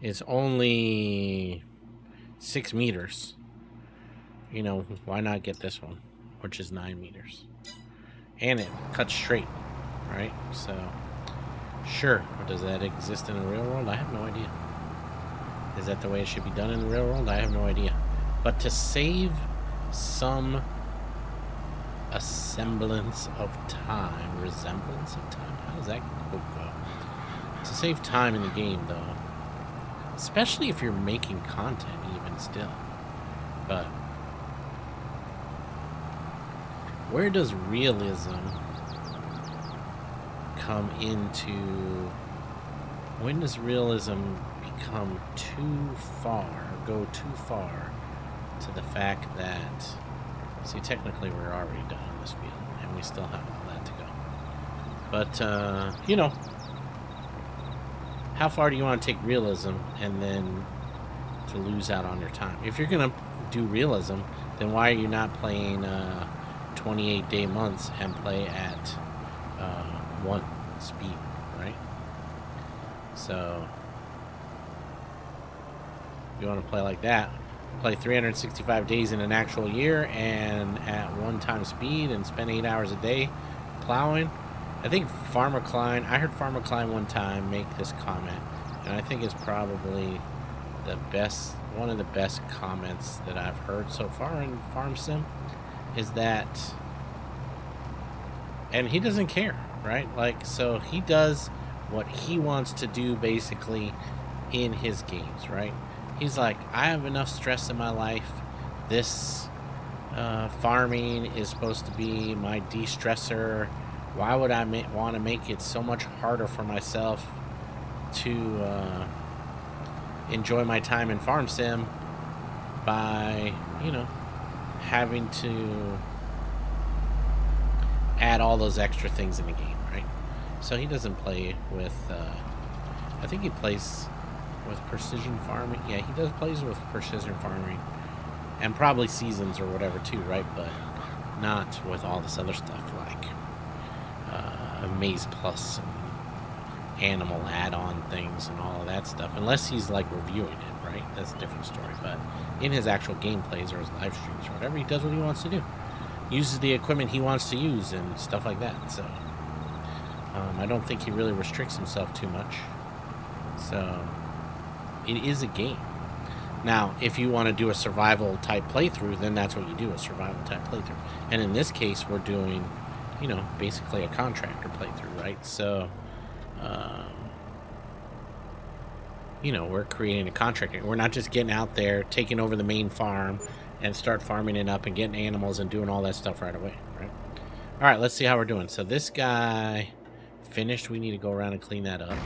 is only 6 meters. You know, why not get this one, which is 9 meters? And it cuts straight, right? So, sure. But does that exist in the real world? I have no idea. Is that the way it should be done in the real world? I have no idea. But to save some resemblance of time, how does that quote go? To save time in the game, though, especially if you're making content, even still. But where does realism come into? When does realism become too far, go too far to the fact that, see, technically we're already done in this field, and we still have all that to go. But, you know, how far do you want to take realism and then to lose out on your time? If you're going to do realism, then why are you not playing 28-day months and play at 1 speed, right? So, if you want to play like that, play 365 days in an actual year and at 1 time speed and spend 8 hours a day plowing. I think Farmer Klein, I heard Farmer Klein one time make this comment, and I think it's probably the best, one of the best comments that I've heard so far in Farm Sim, is that, and he doesn't care, right? Like, so he does what he wants to do basically in his games, right? He's like, I have enough stress in my life. This farming is supposed to be my de-stressor. Why would I want to make it so much harder for myself to enjoy my time in Farm Sim by, you know, having to add all those extra things in the game, right? So he doesn't play with, I think he plays with precision farming. Yeah, he does plays with precision farming and probably seasons or whatever too, right? But not with all this other stuff like Maze Plus and animal add-on things and all of that stuff, unless he's like reviewing it, right? That's a different story. But in his actual gameplays or his live streams or whatever, he does what he wants to do, uses the equipment he wants to use and stuff like that. So I don't think he really restricts himself too much. So it is a game. Now, if you want to do a survival type playthrough, then that's what you do, a survival type playthrough. And in this case, we're doing, you know, basically a contractor playthrough, right? So, you know, we're creating a contractor. We're not just getting out there, taking over the main farm and start farming it up and getting animals and doing all that stuff right away, right? All right, let's see how we're doing. So this guy finished. We need to go around and clean that up.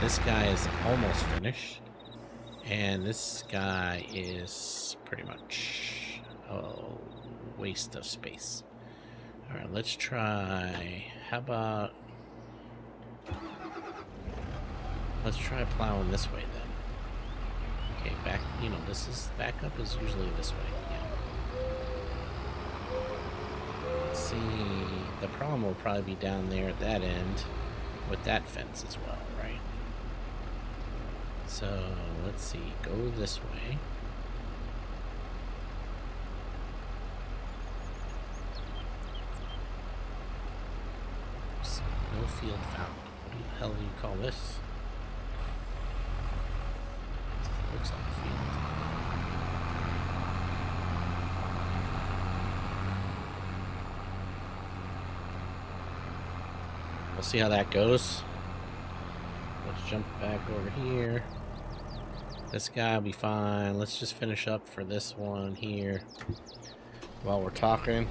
This guy is almost finished. And this guy is pretty much a waste of space. All right, let's try, how about, let's try plowing this way then. Okay, back, you know, this is, backup is usually this way. Yeah. Let's see, the problem will probably be down there at that end with that fence as well, right? So, let's see, go this way. No field found. What the hell do you call this? Looks like a field. we'll see how that goes. Let's jump back over here. This guy will be fine. Let's just finish up for this one here while we're talking.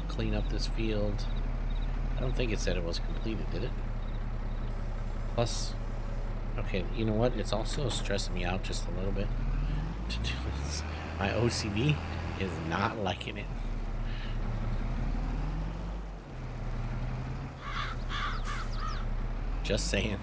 Clean up this field. I don't think it said it was completed, did it? Plus, okay, you know what? It's also stressing me out just a little bit to do this. My OCD is not liking it. Just saying.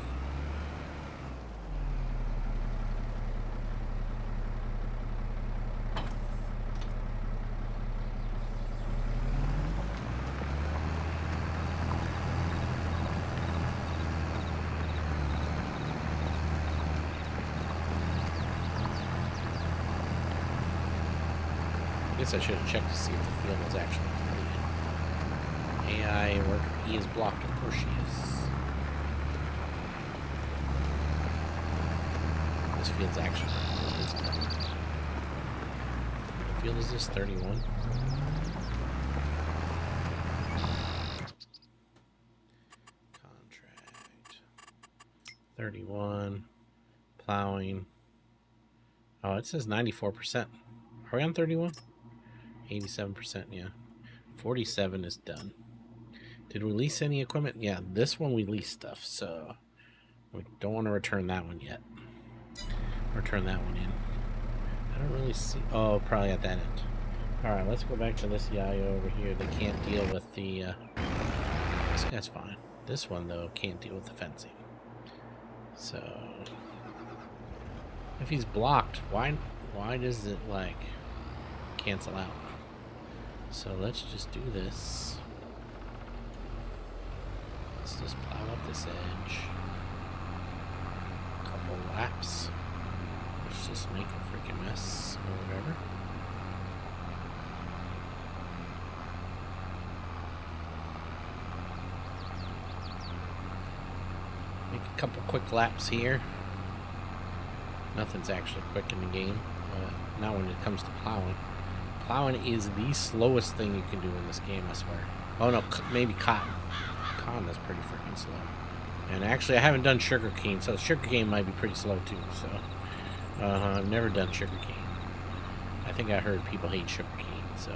I guess I should have checked to see if the field was actually completed. AI worker E is blocked. Of course she is. This field's actually completed. What field is this? 31. Contract. 31. Plowing. Oh, it says 94%. Are we on 31? 87%, yeah. 47 is done. Did we lease any equipment? Yeah, this one we leased stuff, so we don't want to return that one yet. Return that one in. I don't really see... Oh, probably at that end. Alright, let's go back to this guy over here. They can't deal with the... This guy's fine. This one, though, can't deal with the fencing. So... If he's blocked, why does it, like, cancel out? So let's just do this. Let's just plow up this edge. A couple laps. Let's just make a freaking mess or whatever. Make a couple quick laps here. Nothing's actually quick in the game, not when it comes to plowing. Plowing is the slowest thing you can do in this game, I swear. Oh no, maybe cotton. Cotton is pretty freaking slow. And actually, I haven't done sugarcane, so sugarcane might be pretty slow too. So, I've never done sugarcane. I think I heard people hate sugarcane, so.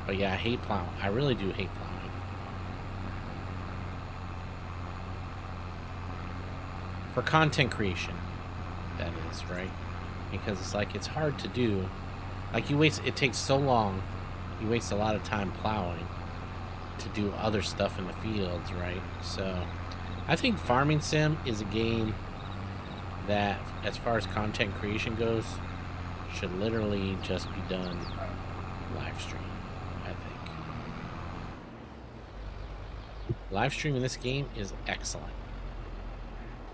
But yeah, I hate plowing. I really do hate plowing. For content creation, that is, right? Because it's like, it's hard to do. Like, it takes so long, you waste a lot of time plowing to do other stuff in the fields, right? So, I think Farming Sim is a game that, as far as content creation goes, should literally just be done live stream, I think. Live streaming this game is excellent.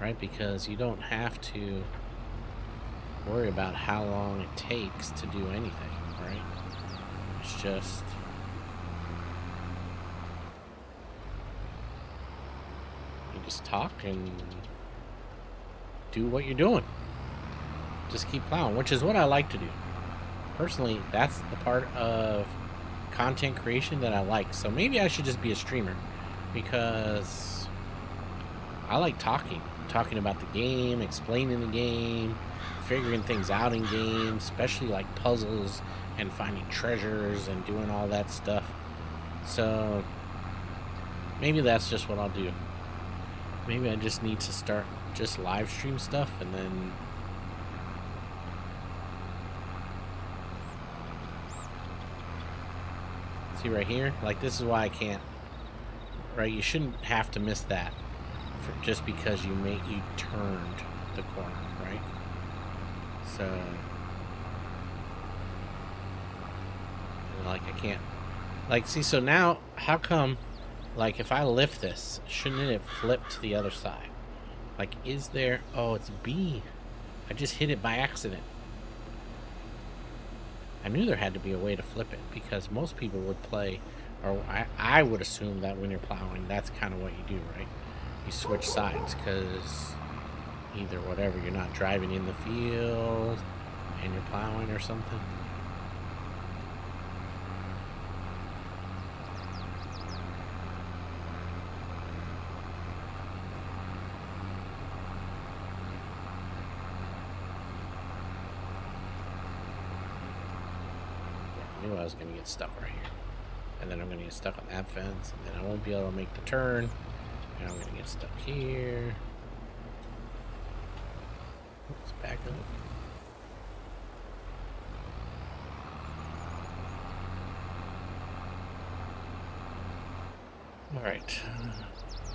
Right, because you don't have to worry about how long it takes to do anything, right? It's just you just talk and do what you're doing. Just keep plowing, which is what I like to do. Personally, that's the part of content creation that I like. So maybe I should just be a streamer, because I like talking about the game, explaining the game, figuring things out in games, especially like puzzles and finding treasures and doing all that stuff. So maybe that's just what I'll do. Maybe I just need to start just live stream stuff, and then see right here, like, this is why I can't, right? You shouldn't have to miss that just because you turned the corner, right? So, like, I can't, like, see, so now, how come, like, if I lift this, shouldn't it have flipped to the other side? Like, is there, oh, it's B. I just hit it by accident. I knew there had to be a way to flip it, because most people would play, or I would assume that when you're plowing, that's kind of what you do, right? You switch sides, because either whatever, you're not driving in the field and you're plowing or something. knew I was going to get stuck right here. And then I'm going to get stuck on that fence. And then I won't be able to make the turn. And I'm going to get stuck here. Oops, back up. Alright.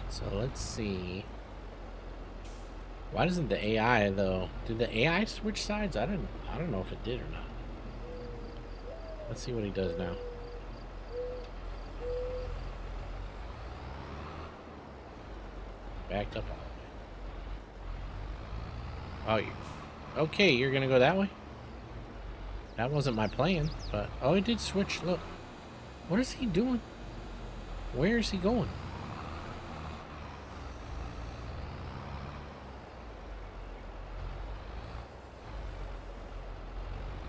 So let's see. Why doesn't the AI though? Did the AI switch sides? I don't know if it did or not. Let's see what he does now. Backed up all the way. Oh, okay, you're gonna go that way? That wasn't my plan, but oh, it did switch. Look. What is he doing? Where is he going?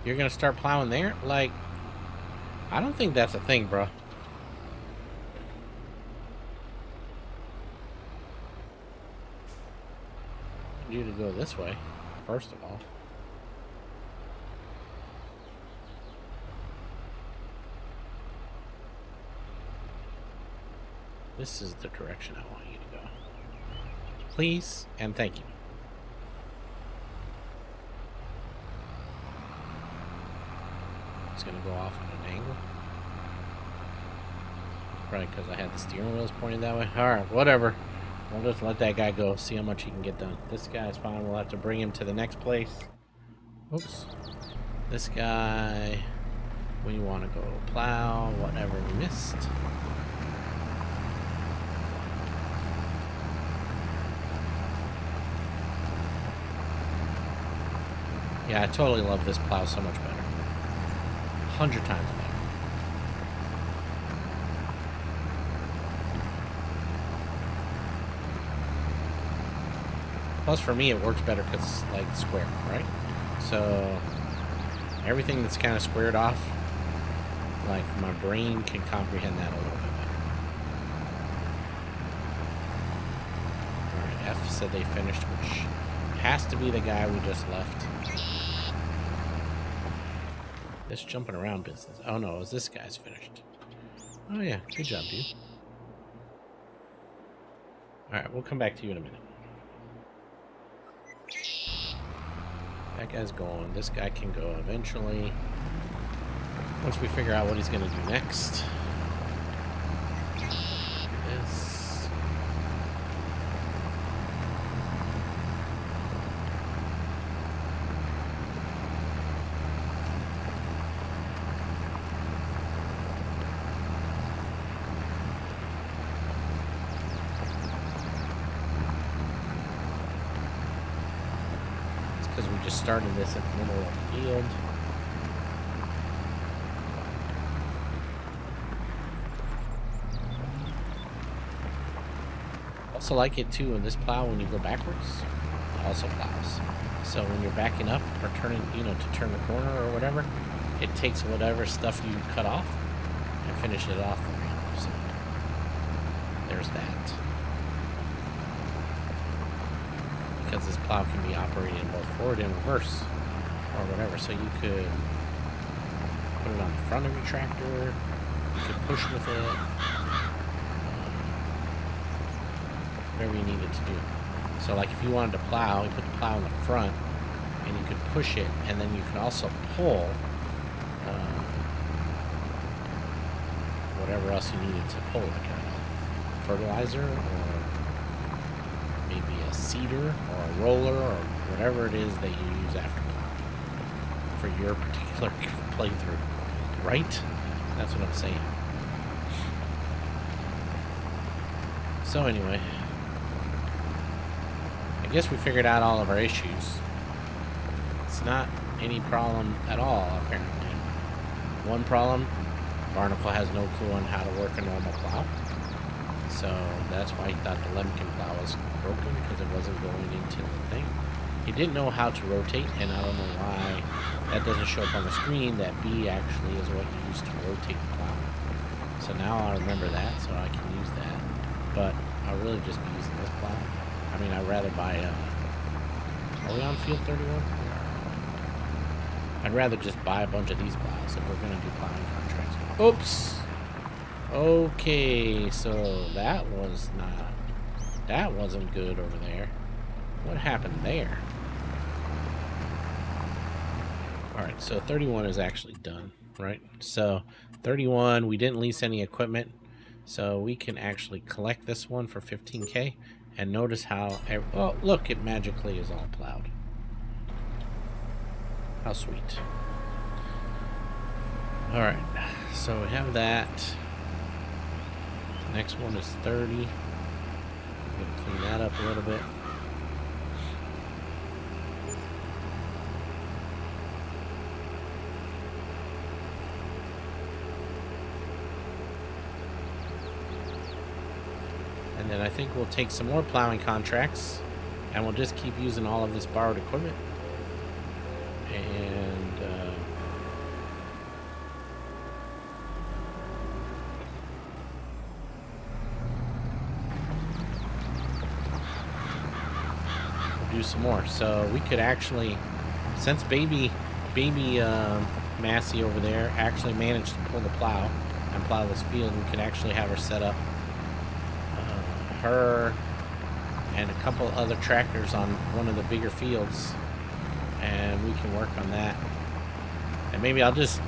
You're gonna start plowing there? Like, I don't think that's a thing, bro. I need you to go this way, first of all. This is the direction I want you to go. Please and thank you. It's gonna go off on an angle. Probably because I had the steering wheels pointed that way. Alright, whatever. We'll just let that guy go, see how much he can get done. This guy's fine. We'll have to bring him to the next place. Oops. This guy, we want to go plow whatever we missed. Yeah, I totally love this plow so much better. 100 times better. Plus, for me, it works better because it's like square, right? So, everything that's kind of squared off, like my brain can comprehend that a little bit better. Alright, F said they finished, which has to be the guy we just left. This jumping around business. Oh no, it was this guy's finished. Oh yeah, good job, dude. Alright, we'll come back to you in a minute. That guy's going. This guy can go eventually. Once we figure out what he's going to do next. This. Because we just started this at the middle of the field. Also like it too in this plow when you go backwards, it also plows. So when you're backing up or turning, you know, to turn the corner or whatever, it takes whatever stuff you cut off and finishes it off for you. So there's that. Because this plow can be operated in both forward and reverse or whatever. So you could put it on the front of your tractor, you could push with it, whatever you needed to do. So like if you wanted to plow, you put the plow in the front and you could push it, and then you can also pull whatever else you needed to pull, like a fertilizer or maybe a seeder or a roller or whatever it is that you use after for your particular playthrough, right? That's what I'm saying. So anyway, I guess we figured out all of our issues. It's not any problem at all, apparently. One problem, Barnacle has no clue on how to work a normal plow. So that's why he thought the Lemkin plow was broken, because it wasn't going into the thing. He didn't know how to rotate, and I don't know why that doesn't show up on the screen. That B actually is what you use to rotate the plow. So now I remember that, so I can use that. But I'll really just be using this plow. I mean, I'd rather buy a... Are we on field 31? I'd rather just buy a bunch of these plows if we're going to do plowing contracts. Oops. Okay, so that wasn't good over there. What happened there? Alright, so 31 is actually done, right? So 31, we didn't lease any equipment, so we can actually collect this one for 15K. And notice how, oh, look, it magically is all plowed. How sweet. Alright, so we have that. The next one is 30. I'm going to clean that up a little bit. And then I think we'll take some more plowing contracts, and we'll just keep using all of this borrowed equipment. And we'll do some more. So we could actually, since baby Massey over there actually managed to pull the plow and plow this field, we could actually have her set up her and a couple other tractors on one of the bigger fields, and we can work on that. And maybe I'll just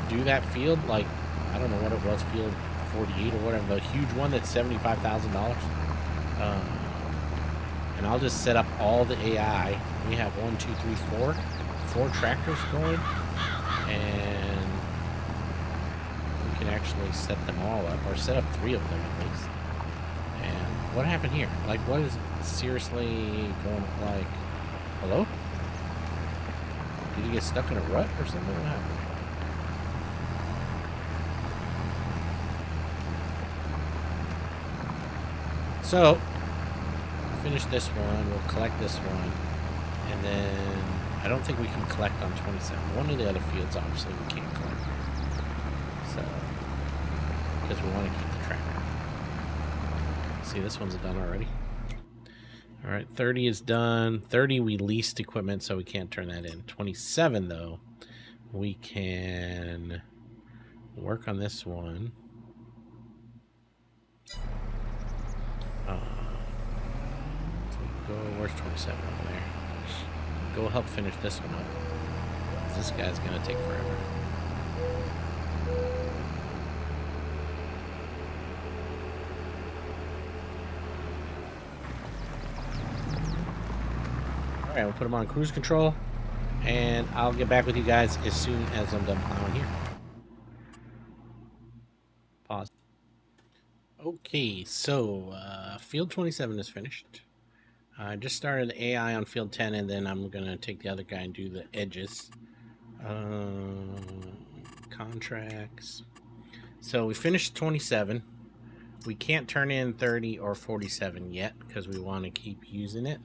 do that field, like, I don't know what it was, field 48 or whatever, the huge one that's $75,000. And I'll just set up all the AI. We have 1, 2, 3, 4 tractors going, and we can actually set them all up, or set up 3 of them at least. And what happened here? Like, what is seriously going, like, hello? Did you get stuck in a rut or something? What happened? So, finish this one, we'll collect this one, and then I don't think we can collect on 27. One of the other fields, obviously, we can't collect. So, because we want to keep the tractor. See, this one's done already. Alright, 30 is done. 30, we leased equipment, so we can't turn that in. 27, though, we can work on this one. So where's 27 over there? Go help finish this one up. This guy's going to take forever. Alright, we'll put them on cruise control, and I'll get back with you guys as soon as I'm done plowing here. Pause. Okay, so field 27 is finished. I just started the AI on field 10, and then I'm going to take the other guy and do the edges. Contracts. So we finished 27. We can't turn in 30 or 47 yet because we want to keep using it.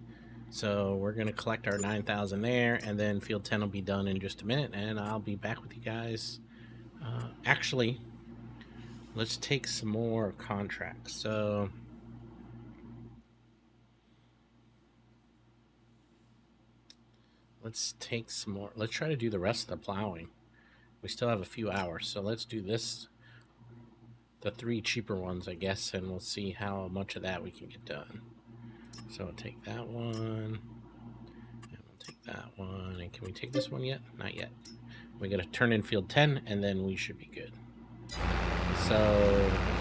So we're going to collect our 9,000 there, and then field 10 will be done in just a minute, and I'll be back with you guys. Actually, let's take some more contracts. So let's take some more. Let's try to do the rest of the plowing. We still have a few hours, so let's do this. The 3 cheaper ones, I guess, and we'll see how much of that we can get done. So we'll take that one, and we'll take that one, and can we take this one yet? Not yet. We gotta turn in field 10, and then we should be good. So,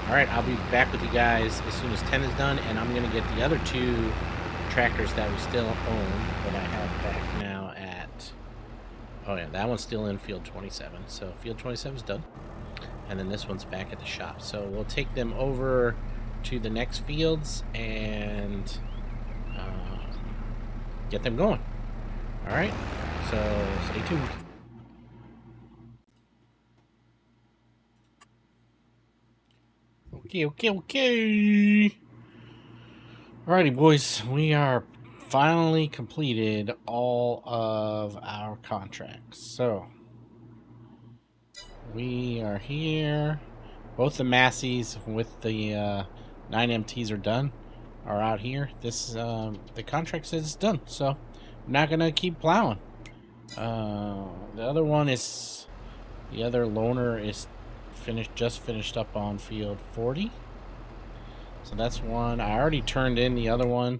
alright, I'll be back with you guys as soon as 10 is done, and I'm gonna get the other 2 tractors that we still own, that I have back now at, oh yeah, that one's still in field 27, so field 27 is done. And then this one's back at the shop. So we'll take them over to the next fields and get them going. All right, so stay tuned. Okay. Alrighty, boys, we are finally completed all of our contracts. So we are here. Both the Masseys with the 9MTs are done. Are out here. This the contract says it's done, so I'm not gonna keep plowing. The other one is, the other loaner is just finished up on field 40. So that's one. I already turned in the other one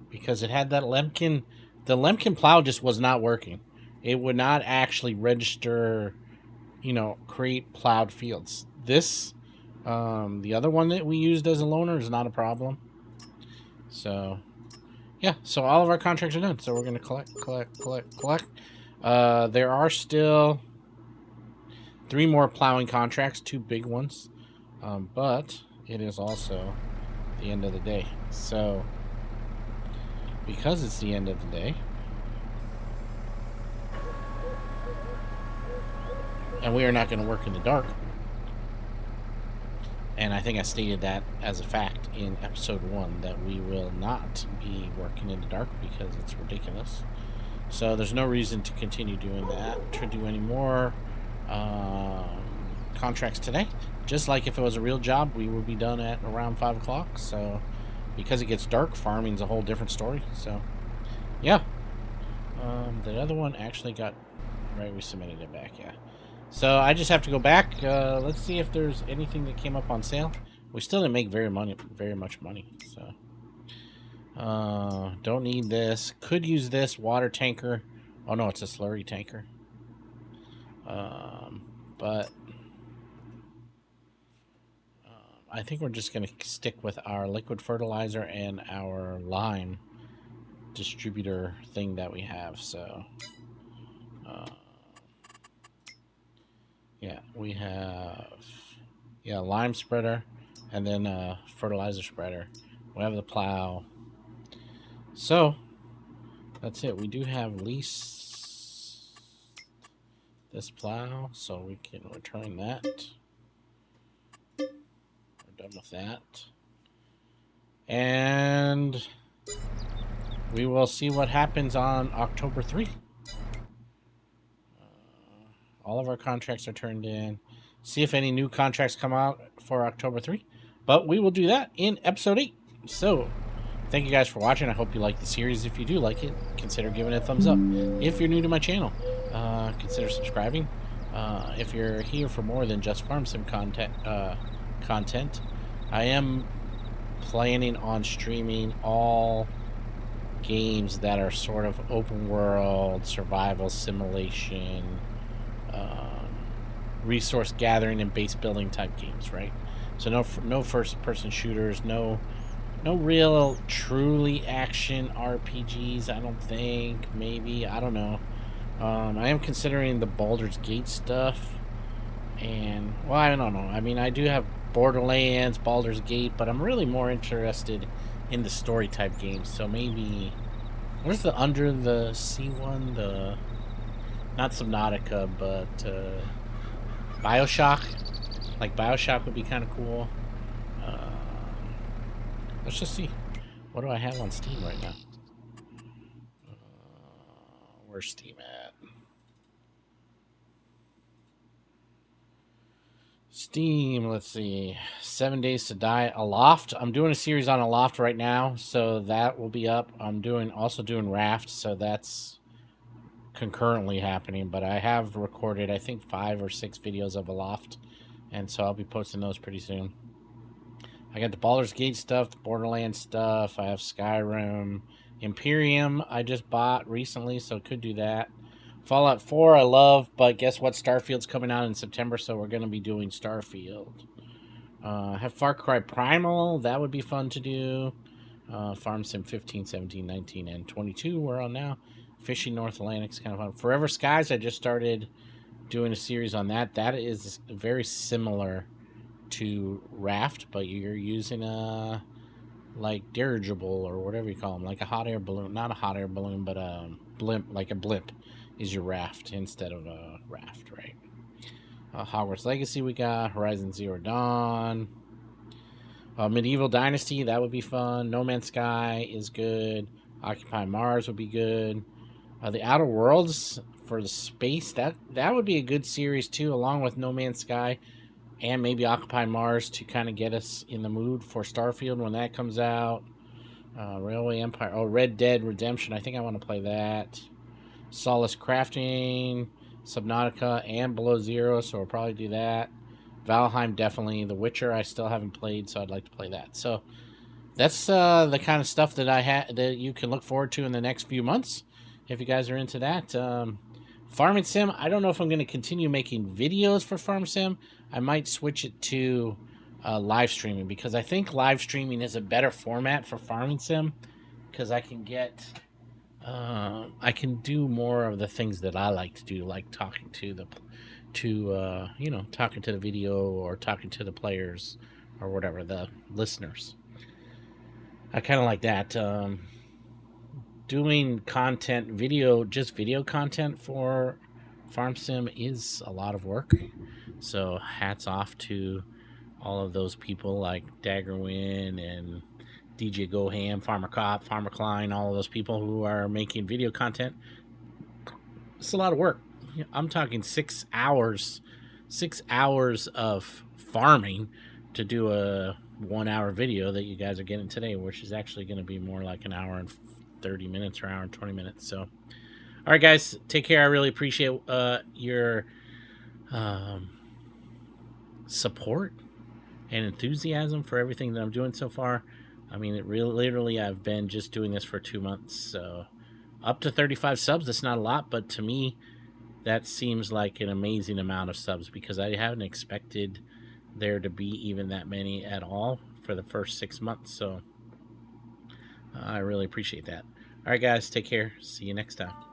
because it had that Lemkin. The Lemkin plow just was not working. It would not actually register, you know, create plowed fields. This, the other one that we used as a loaner is not a problem. So, yeah. So all of our contracts are done. So we're going to collect. There are still 3 more plowing contracts, 2 big ones. But it is also the end of the day. So, because it's the end of the day, and we are not going to work in the dark, and I think I stated that as a fact in episode 1, that we will not be working in the dark because it's ridiculous. So there's no reason to continue doing that, to do any more contracts today. Just like if it was a real job, we would be done at around 5 o'clock. So because it gets dark, farming's a whole different story. So yeah, the other one actually got right. We submitted it back. Yeah. So I just have to go back. Let's see if there's anything that came up on sale. We still didn't make very much money. So don't need this. Could use this water tanker. Oh no, it's a slurry tanker. But I think we're just going to stick with our liquid fertilizer and our lime distributor thing that we have. So, yeah, we have, yeah, lime spreader and then fertilizer spreader. We have the plow. So, that's it. We do have lease this plow, so we can return that. Done with that, and we will see what happens on October 3. All of our contracts are turned in. See if any new contracts come out for October 3, but we will do that in episode 8. So thank you guys for watching. I hope you like the series. If you do like it, consider giving it a thumbs up. If you're new to my channel, consider subscribing. If you're here for more than just farm sim content, I am planning on streaming all games that are sort of open world, survival simulation, resource gathering and base building type games, right? So no first person shooters, no real truly action RPGs, I don't think. Maybe, I don't know. I am considering the Baldur's Gate stuff, and well, I don't know. I mean, I do have Borderlands, Baldur's Gate, but I'm really more interested in the story type games. So maybe, where's the Under the Sea one? The, not Subnautica, but Bioshock. Like Bioshock would be kind of cool. Let's just see. What do I have on Steam right now? Where's Steam at? Steam, let's see. 7 Days to Die. Aloft. I'm doing a series on Aloft right now, so that will be up. I'm also doing Raft, so that's concurrently happening. But I have recorded, I think, 5 or 6 videos of Aloft, and so I'll be posting those pretty soon. I got the Baldur's Gate stuff, the Borderlands stuff. I have Skyrim. Imperium I just bought recently, so could do that. Fallout 4 I love, but guess what? Starfield's coming out in September, so we're going to be doing Starfield. I have Far Cry Primal. That would be fun to do. Farm Sim 15, 17, 19, and 22 we're on now. Fishing North Atlantic's kind of fun. Forever Skies, I just started doing a series on that. That is very similar to Raft, but you're using a like dirigible or whatever you call them, like a hot air balloon. Not a hot air balloon, but a blimp, like a blimp is your raft instead of a raft, right? Hogwarts Legacy we got. Horizon Zero Dawn. Medieval Dynasty, that would be fun. No Man's Sky is good. Occupy Mars would be good. The Outer Worlds for the space, that would be a good series too, along with No Man's Sky and maybe Occupy Mars to kind of get us in the mood for Starfield when that comes out. Railway Empire. Oh, Red Dead Redemption. I think I want to play that. Solace Crafting, Subnautica, and Below Zero, so we'll probably do that. Valheim, definitely. The Witcher, I still haven't played, so I'd like to play that. So that's the kind of stuff that that you can look forward to in the next few months, if you guys are into that. Farming Sim, I don't know if I'm going to continue making videos for Farm Sim. I might switch it to live streaming, because I think live streaming is a better format for Farming Sim, because I can get I can do more of the things that I like to do, like talking to talking to the video, or talking to the players, or whatever, the listeners. I kind of like that. Doing content, just video content for Farm Sim is a lot of work. So hats off to all of those people like Daggerwin and DJ Goham, Farmer Cop, Farmer Klein, all of those people who are making video content. It's a lot of work. I'm talking 6 hours, 6 hours of farming to do a 1 hour video that you guys are getting today, which is actually going to be more like an hour and 30 minutes or hour and 20 minutes. So, all right, guys, take care. I really appreciate your support and enthusiasm for everything that I'm doing so far. I mean, literally, I've been just doing this for 2 months. So, up to 35 subs, that's not a lot, but to me, that seems like an amazing amount of subs, because I haven't expected there to be even that many at all for the first 6 months. So I really appreciate that. All right, guys, take care. See you next time.